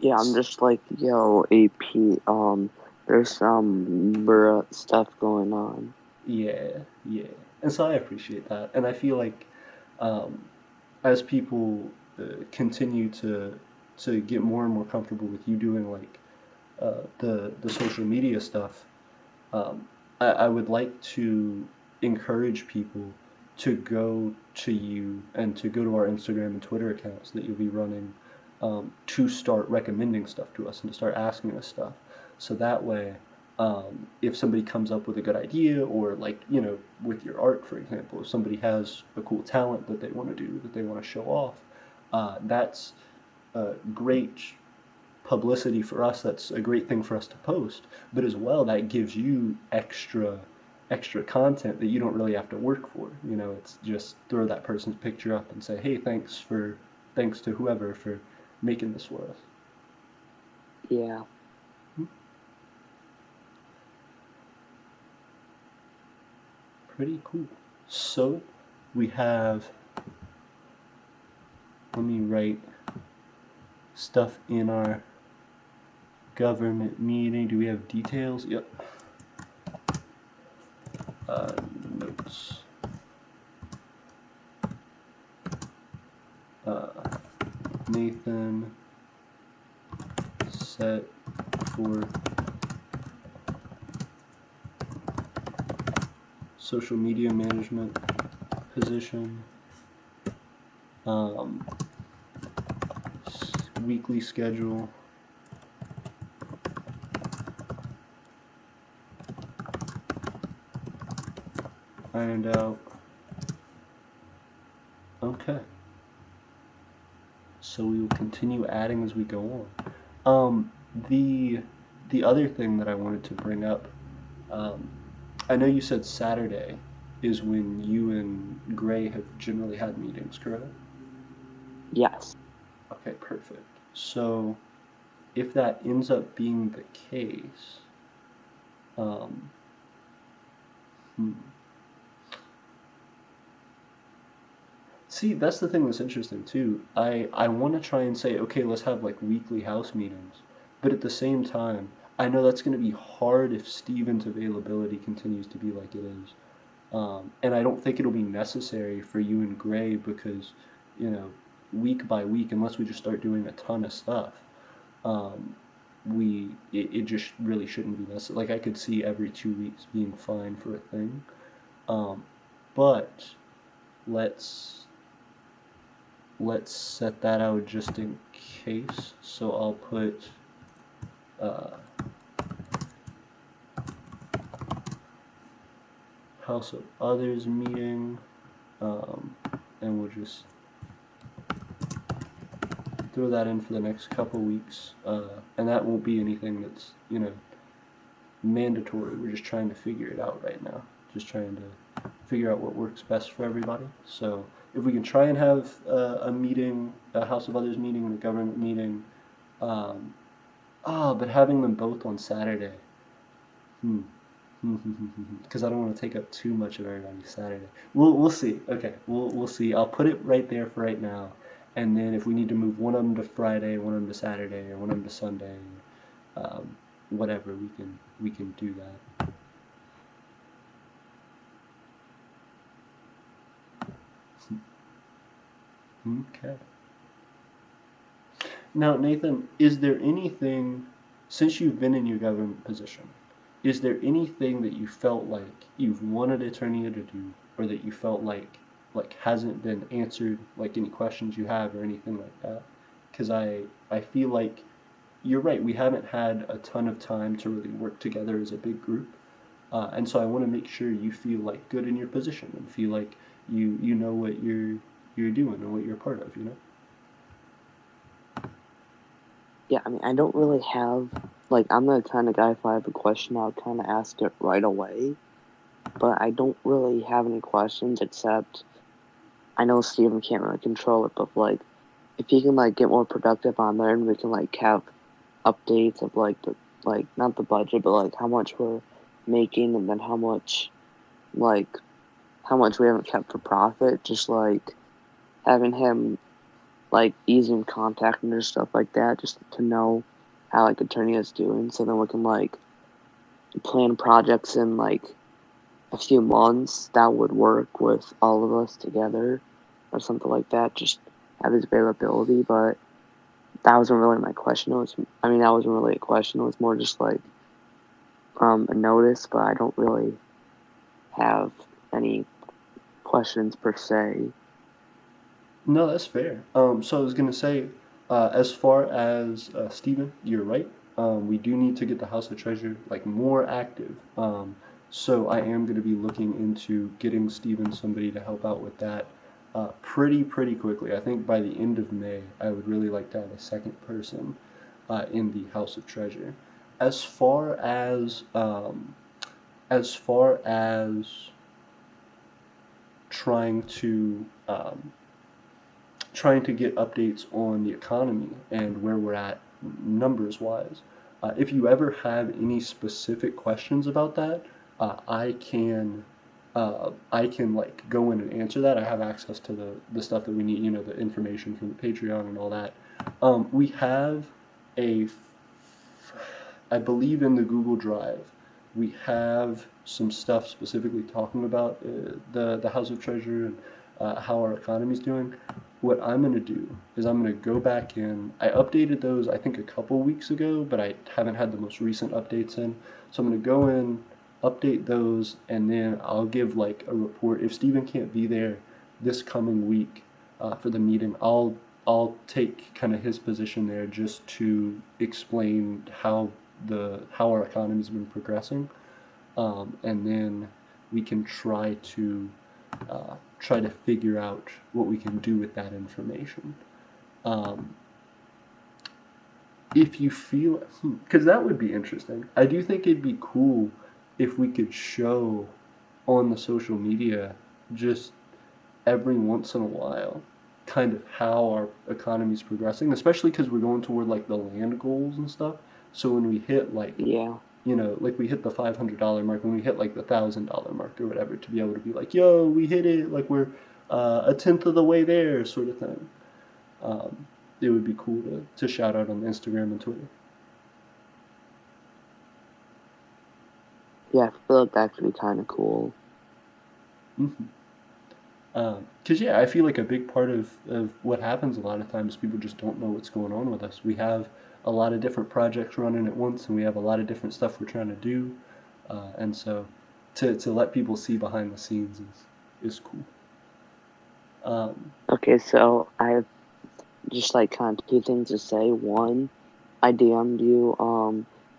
B: Yeah, I'm just like, yo, AP, there's some bruh stuff going on.
A: Yeah, yeah. And so I appreciate that. And I feel like um, as people continue to get more and more comfortable with you doing like the social media stuff, I would like to encourage people to go to you and to go to our Instagram and Twitter accounts that you'll be running to start recommending stuff to us and to start asking us stuff. So that way, if somebody comes up with a good idea, or like, with your art, for example, if somebody has a cool talent that they want to do, that they want to show off, that's great publicity for us. That's a great thing for us to post, but as well that gives you extra content that you don't really have to work for. It's just throw that person's picture up and say, hey, thanks to whoever for making this for us.
B: Yeah.
A: Pretty cool. So we have, let me write stuff in our government meeting. Do we have details? Yep. Notes. Nathan set for social media management position, weekly schedule, ironed out. Okay. So we will continue adding as we go on. The other thing that I wanted to bring up, um, I know you said Saturday is when you and Gray have generally had meetings, correct?
B: Yes.
A: Okay, perfect. So if that ends up being the case, um, hmm. See, that's the thing that's interesting too. I want to try and say, okay, let's have like weekly house meetings, but at the same time, I know that's going to be hard if Steven's availability continues to be like it is. And I don't think it'll be necessary for you and Gray because, you know, week by week, unless we just start doing a ton of stuff, um, it just really shouldn't be necessary. Like I could see every 2 weeks being fine for a thing. Um, but let's let's set that out just in case. So I'll put uh, House of Others meeting, um, and we'll just throw that in for the next couple weeks. And that won't be anything that's, mandatory. We're just trying to figure it out right now. Just trying to figure out what works best for everybody. So if we can try and have a meeting, a House of Others meeting, and a government meeting, um, but having them both on Saturday. Hmm. Because I don't want to take up too much of everybody's Saturday. We'll see. Okay, we'll see. I'll put it right there for right now, and then if we need to move one of them to Friday, one of them to Saturday, or one of them to Sunday, um, whatever, we can do that. Okay. Now, Nathan, is there anything, since you've been in your government position, is there anything that you felt like you've wanted Eternia to do, or that you felt like hasn't been answered, like any questions you have or anything like that? because I feel like you're right. We haven't had a ton of time to really work together as a big group, and so I want to make sure you feel like good in your position and feel like you know what you're doing and what you're a part of. You know.
B: Yeah, I mean, I don't really have, like, I'm the kind of guy, if I have a question, I'll kind of ask it right away. But I don't really have any questions except I know Steven can't really control it, but, like, if he can, like, get more productive on there and we can, like, have updates of, like, not the budget, but, like, how much we're making and then like, how much we haven't kept for profit, just, like, having him, like, easy in contact and stuff like that, just to know how, like, Eternia is doing, so then we can, like, plan projects in, like, a few months that would work with all of us together or something like that, just have his availability. But that wasn't really my question. That wasn't really a question. It was more just like a notice, but I don't really have any questions per se.
A: No, that's fair. So I was gonna say, as far as Stephen, you're right. We do need to get the House of Treasure like more active. So I am gonna be looking into getting Stephen somebody to help out with that pretty quickly. I think by the end of May, I would really like to have a second person in the House of Treasure. As far as um, as far as trying to trying to get updates on the economy and where we're at numbers wise. If you ever have any specific questions about that, I can like go in and answer that. I have access to the stuff that we need, you know, the information from the Patreon and all that. We have a, I believe in the Google Drive, we have some stuff specifically talking about the House of Treasure and how our economy is doing. What I'm going to do is I'm going to go back in. I updated those, I think, a couple weeks ago, but I haven't had the most recent updates in. So I'm going to go in, update those, and then I'll give like a report. If Steven can't be there this coming week for the meeting, I'll take kind of his position there just to explain how our economy's been progressing, and then we can try to figure out what we can do with that information. Um, if you feel, because that would be interesting. I do think it'd be cool if we could show on the social media just every once in a while kind of how our economy is progressing, especially because we're going toward like the land goals and stuff. So when we hit like,
B: Yeah.
A: you know, like we hit the $500 mark, when we hit like the $1,000 mark or whatever, to be able to be like, yo, we hit it, like we're a tenth of the way there, sort of thing. Um, it would be cool to shout out on Instagram and Twitter.
B: Yeah, I feel like that could be kind of cool.
A: Mm-hmm. Because yeah, I feel like a big part of what happens a lot of times, people just don't know what's going on with us. We have a lot of different projects running at once, and we have a lot of different stuff we're trying to do, and so to let people see behind the scenes is cool.
B: Okay, so I have just like kind of two things to say. One, I DM'd you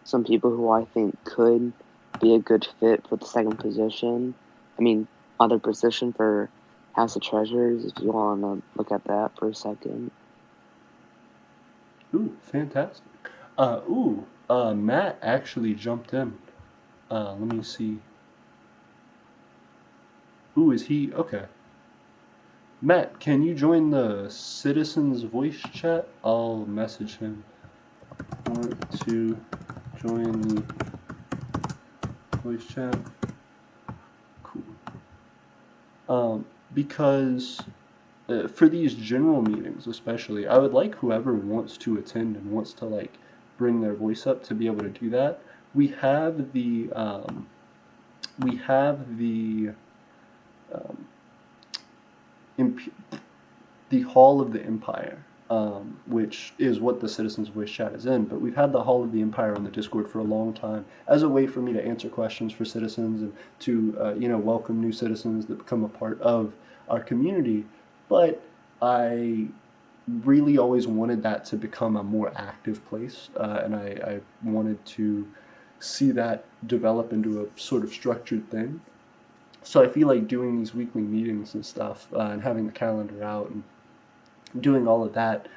B: some people who I think could be a good fit for the second position. I mean, other position for House of Treasures. If you want to look at that for a second.
A: Ooh, fantastic. Matt actually jumped in. Let me see. Ooh, is he okay? Matt, can you join the citizens voice chat? I'll message him. Want to join the voice chat? Cool. Because for these general meetings, especially, I would like whoever wants to attend and wants to like bring their voice up to be able to do that. We have we have um, imp- the Hall of the Empire, which is what the Citizens Voice Chat is in. But we've had the Hall of the Empire on the Discord for a long time as a way for me to answer questions for citizens and to welcome new citizens that become a part of our community. But I really always wanted that to become a more active place, and I wanted to see that develop into a sort of structured thing. So I feel like doing these weekly meetings and stuff, and having the calendar out and doing all of that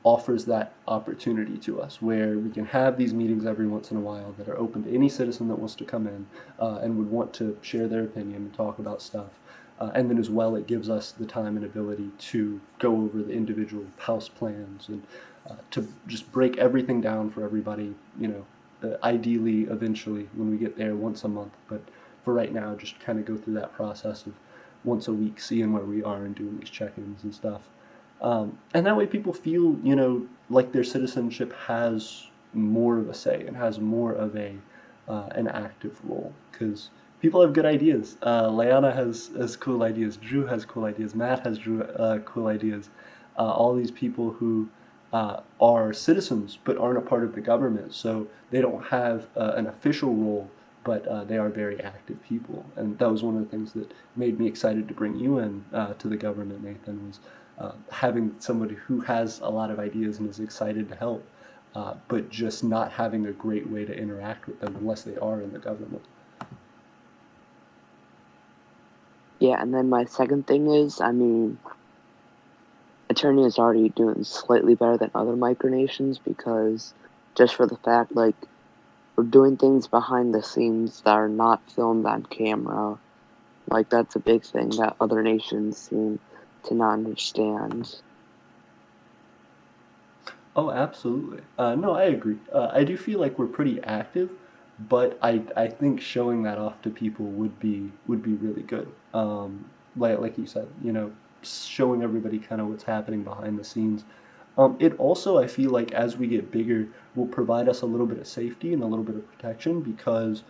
A: offers that opportunity to us where we can have these meetings every once in a while that are open to any citizen that wants to come in, and would want to share their opinion and talk about stuff. And then as well, it gives us the time and ability to go over the individual house plans and to just break everything down for everybody, ideally, eventually, when we get there once a month. But for right now, just kind of go through that process of once a week, seeing where we are and doing these check-ins and stuff. And that way people feel, like their citizenship has more of a say and has more of an active role, because people have good ideas. Leanna has cool ideas. Drew has cool ideas. Matt has cool ideas. All these people who are citizens but aren't a part of the government, so they don't have an official role, but they are very active people. And that was one of the things that made me excited to bring you in to the government, Nathan, was having somebody who has a lot of ideas and is excited to help, but just not having a great way to interact with them unless they are in the government.
B: Yeah, and then my second thing is, I mean, Eternia is already doing slightly better than other micronations because just for the fact, like, we're doing things behind the scenes that are not filmed on camera. Like, that's a big thing that other nations seem to not understand.
A: Oh, absolutely. No, I agree. I do feel like we're pretty active, but I think showing that off to people would be really good. Like you said, showing everybody kind of what's happening behind the scenes. It also, I feel like, as we get bigger, will provide us a little bit of safety and a little bit of protection because,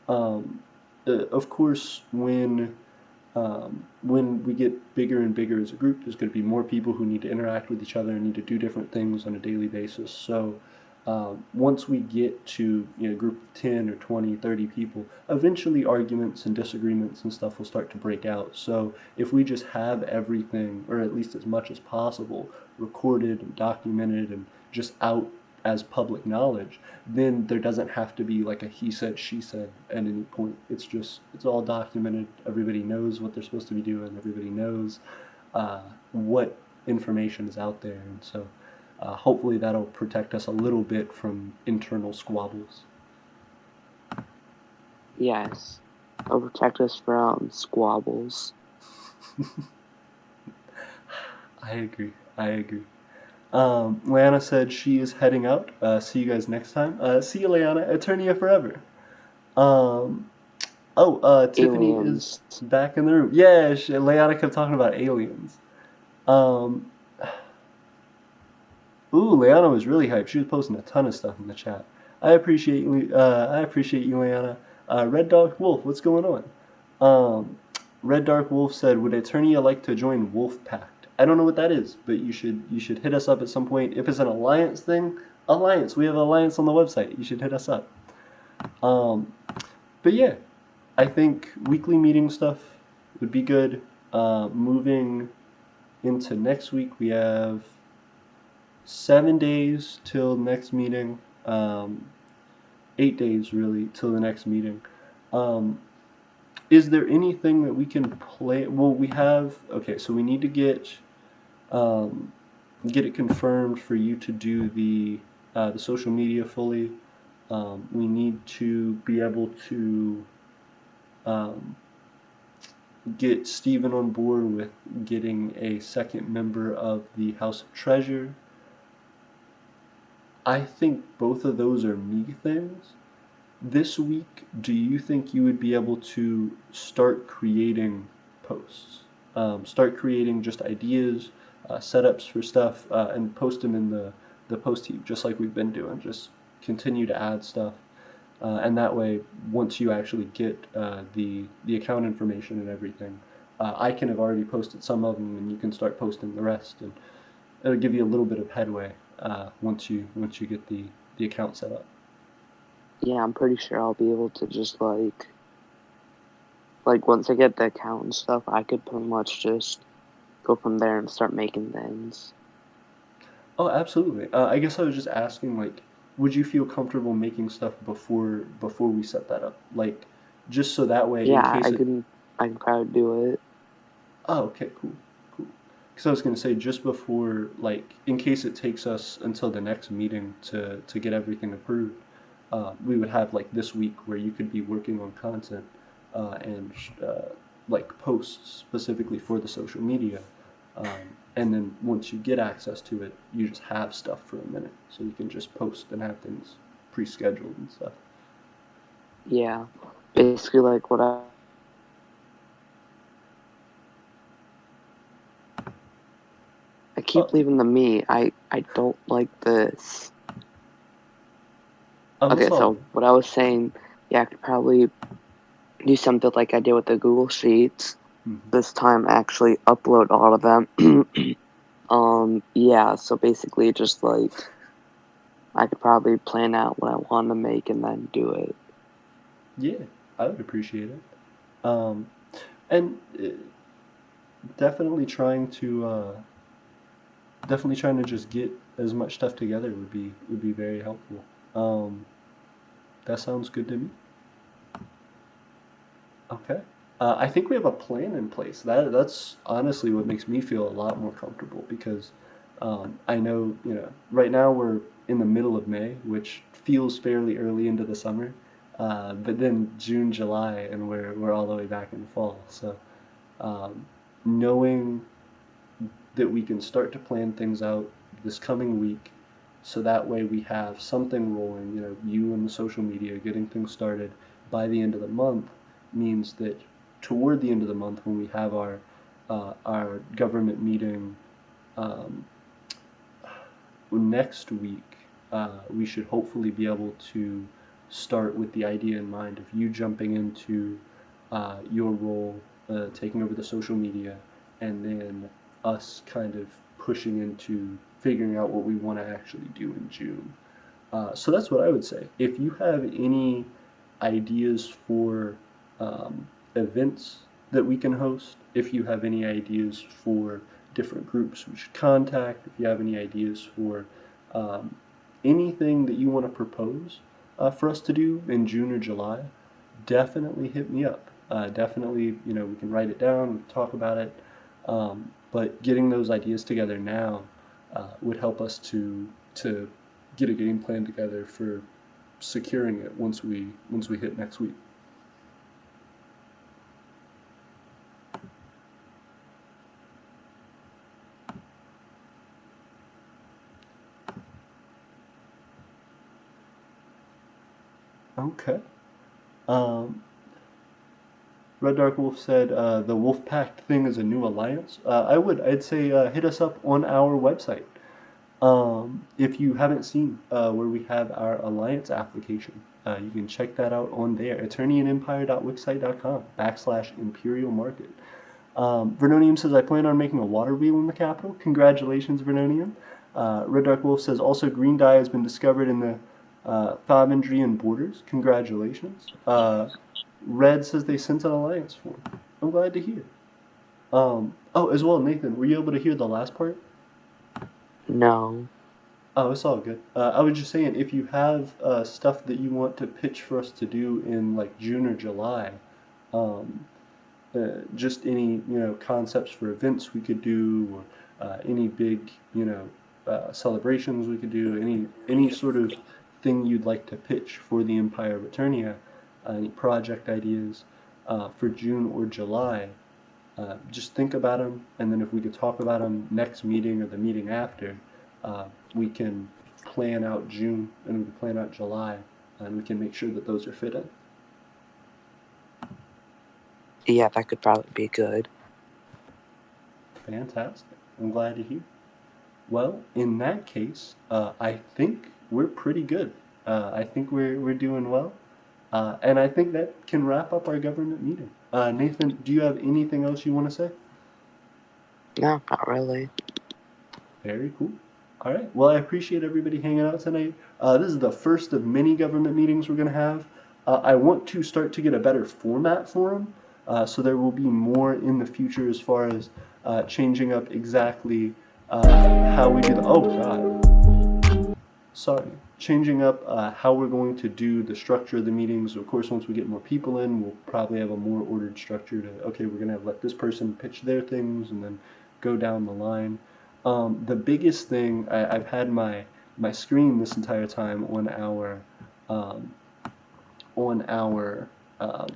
A: um, of course, when we get bigger and bigger as a group, there's going to be more people who need to interact with each other and need to do different things on a daily basis. So once we get to a group of 10 or 20, 30 people, eventually arguments and disagreements and stuff will start to break out. So if we just have everything, or at least as much as possible, recorded and documented and just out as public knowledge, then there doesn't have to be like a he said, she said at any point. It's all documented. Everybody knows what they're supposed to be doing. Everybody knows what information is out there. And so hopefully that'll protect us a little bit from internal squabbles.
B: Yes. It'll protect us from squabbles.
A: I agree. I agree. Leanna said she is heading out. See you guys next time. See you, Leanna. Eternia forever. Um, Tiffany is
B: Aliens.
A: back in the room. Yeah, Leanna kept talking about aliens. Um, Leanna was really hyped. She was posting a ton of stuff in the chat. I appreciate you. I appreciate you, Leanna. Red Dark Wolf, what's going on? Red Dark Wolf said, "Would Eternia like to join Wolf Pact?" I don't know what that is, but you should hit us up at some point. If it's an alliance thing, alliance. We have an alliance on the website. You should hit us up. Um, but yeah, I think weekly meeting stuff would be good. Moving into next week, we have 7 days till next meeting. 8 days really till the next meeting. Um, is there anything that we can play? Well, we have. Okay, so we need to um, get it confirmed for you to do the social media fully. We need to be able to um, get Steven on board with getting a second member of the House of Treasure. I think both of those are me things. This week, do you think you would be able to start creating posts? Start creating just ideas, setups for stuff, and post them in the post heap, just like we've been doing. Just continue to add stuff. And that way, once you actually get the account information and everything, I can have already posted some of them, and you can start posting the rest, and it'll give you a little bit of headway once you get the account set up.
B: Yeah, I'm pretty sure I'll be able to just like once I get the account and stuff, I could pretty much just go from there and start making things.
A: Oh, absolutely. I guess I was just asking, like, would you feel comfortable making stuff before we set that up? Like, just so that way, in
B: Yeah,
A: case it.
B: I can probably do it.
A: Oh, okay, cool, cool. Because I was gonna say just before, like, in case it takes us until the next meeting to get everything approved, we would have like this week where you could be working on content and like posts specifically for the social media. And then once you get access to it, you just have stuff for a minute, so you can just post and have things pre-scheduled and stuff.
B: Yeah, basically like what I keep
A: Oh,
B: leaving the me. I don't like this.
A: it's
B: Okay,
A: all
B: so
A: good.
B: what I was saying, yeah, I could probably do something like I did with the Google Sheets.
A: Mhm.
B: This time, actually upload all of them. Yeah, so basically, just like I could probably plan out what I want to make and then do it.
A: Yeah, I would appreciate it. Um, and definitely trying to just get as much stuff together would be very helpful. Um, that sounds good to me. Okay. I think we have a plan in place. That's honestly what makes me feel a lot more comfortable because I know, right now we're in the middle of May, which feels fairly early into the summer, but then June, July, and we're all the way back in fall. So um, knowing that we can start to plan things out this coming week, so that way we have something rolling, you and the social media getting things started by the end of the month means that toward the end of the month when we have our government meeting um, next week, we should hopefully be able to start with the idea in mind of you jumping into your role, taking over the social media, and then us kind of pushing into figuring out what we want to actually do in June. So that's what I would say. If you have any ideas for events that we can host, if you have any ideas for different groups we should contact, if you have any ideas for um, anything that you want to propose for us to do in June or July, definitely hit me up. Definitely, we can write it down, we can talk about it. But getting those ideas together now would help us to get a game plan together for securing it once we hit next week. Okay. Um, Red Dark Wolf said the Wolf Pack thing is a new alliance. I'd say hit us up on our website. If you haven't seen where we have our alliance application, you can check that out on there. eternianempire.wixsite.com/imperial market. Vernonium says, I plan on making a water wheel in the capital. Congratulations, Vernonium. Red Dark Wolf says, also green dye has been discovered in the Favendrian borders. Congratulations. Red says they sent an alliance form. I'm glad to hear. Oh, as well, Nathan, were you able to hear the last part?
B: No.
A: Oh, it's all good. I was just saying, if you have stuff that you want to pitch for us to do in like June or July, um, just any concepts for events we could do, or any big celebrations we could do, any sort of thing you'd like to pitch for the Empire of Eternia, any project ideas for June or July. Just think about them, and then if we could talk about them next meeting or the meeting after, uh, we can plan out June and we can plan out July, and we can make sure that those are fit in.
B: Yeah, that could probably be good.
A: Fantastic. I'm glad to hear. Well, in that case, I think we're pretty good. I think we're doing well, and I think that can wrap up our government meeting. Nathan, do you have anything else you want to say?
B: No, not really.
A: Very cool. All right. Well, I appreciate everybody hanging out tonight. This is the first of many government meetings we're going to have. I want to start to get a better format for them, so there will be more in the future as far as changing up exactly how we do the, oh god, sorry, changing up how we're going to do the structure of the meetings. Of course, once we get more people in, we'll probably have a more ordered structure to, okay, we're going to let this person pitch their things and then go down the line. The biggest thing, I've had my screen this entire time um, on our um,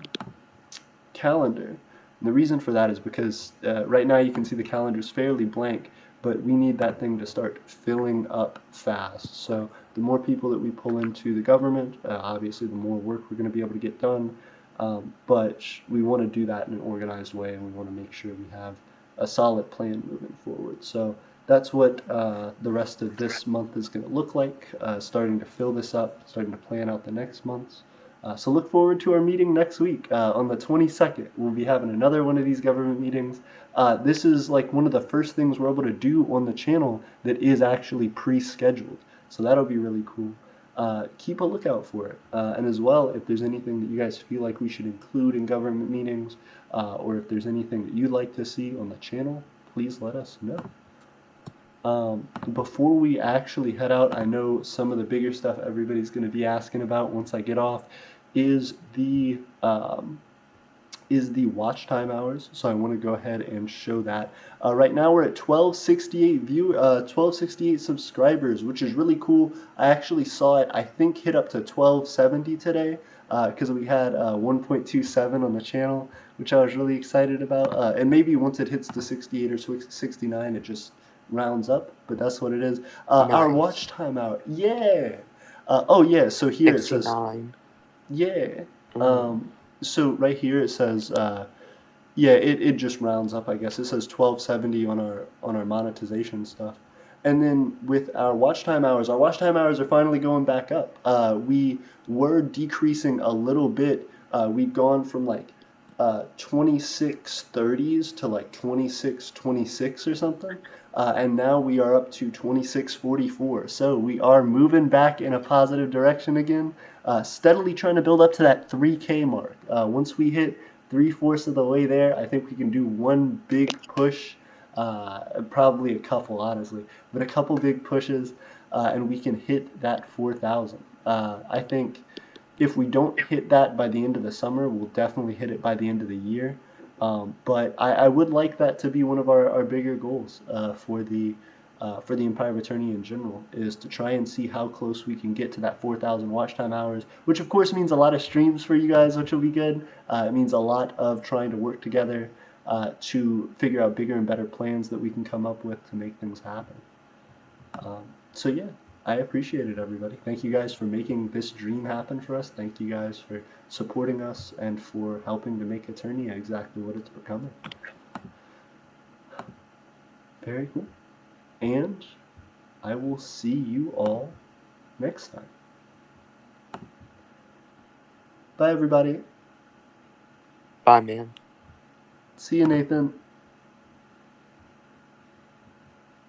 A: calendar. And the reason for that is because right now you can see the calendar is fairly blank, but we need that thing to start filling up fast. So the more people that we pull into the government, obviously the more work we're going to be able to get done. But we want to do that in an organized way, and we want to make sure we have a solid plan moving forward. So that's what the rest of this month is going to look like, starting to fill this up, starting to plan out the next months. So look forward to our meeting next week on the 22nd. We'll be having another one of these government meetings. This is like one of the first things we're able to do on the channel that is actually pre-scheduled. So that'll be really cool. Keep a lookout for it. And as well, if there's anything that you guys feel like we should include in government meetings, or if there's anything that you'd like to see on the channel, please let us know. Before we actually head out, I know some of the bigger stuff everybody's going to be asking about once I get off is the watch time hours. So I want to go ahead and show that. Right now we're at 1268 subscribers, which is really cool. I actually saw it, I think, hit up to 1270 today because we had 1.27 on the channel, which I was really excited about. And maybe once it hits to 68 or 69, it just rounds up, but that's what it is. Our
B: Nice.
A: watch time hour, yeah. Oh yeah, so here it says,
B: 69.
A: yeah.
B: Mm.
A: So right here it says, yeah, it just rounds up, I guess. It says 1270 on our monetization stuff. And then with our watch time hours are finally going back up. We were decreasing a little bit. We'd gone from like 2630s to like 2626 or something. And now we are up to 2644. So we are moving back in a positive direction again, steadily trying to build up to that 3K mark. Once we hit 3/4 of the way there, I think we can do one big push, probably a couple, honestly, but a couple big pushes, and we can hit that 4,000. I think if we don't hit that by the end of the summer, we'll definitely hit it by the end of the year. But I would like that to be one of our bigger goals for the Empire of Aeternia in general, is to try and see how close we can get to that 4,000 watch time hours, which of course means a lot of streams for you guys, which will be good. It means a lot of trying to work together to figure out bigger and better plans that we can come up with to make things happen. So yeah, I appreciate it, everybody. Thank you guys for making this dream happen for us. Thank you guys for supporting us and for helping to make Aeternia exactly what it's becoming. Very cool. And I will see you all next time. Bye, everybody.
B: Bye, man.
A: See you, Nathan.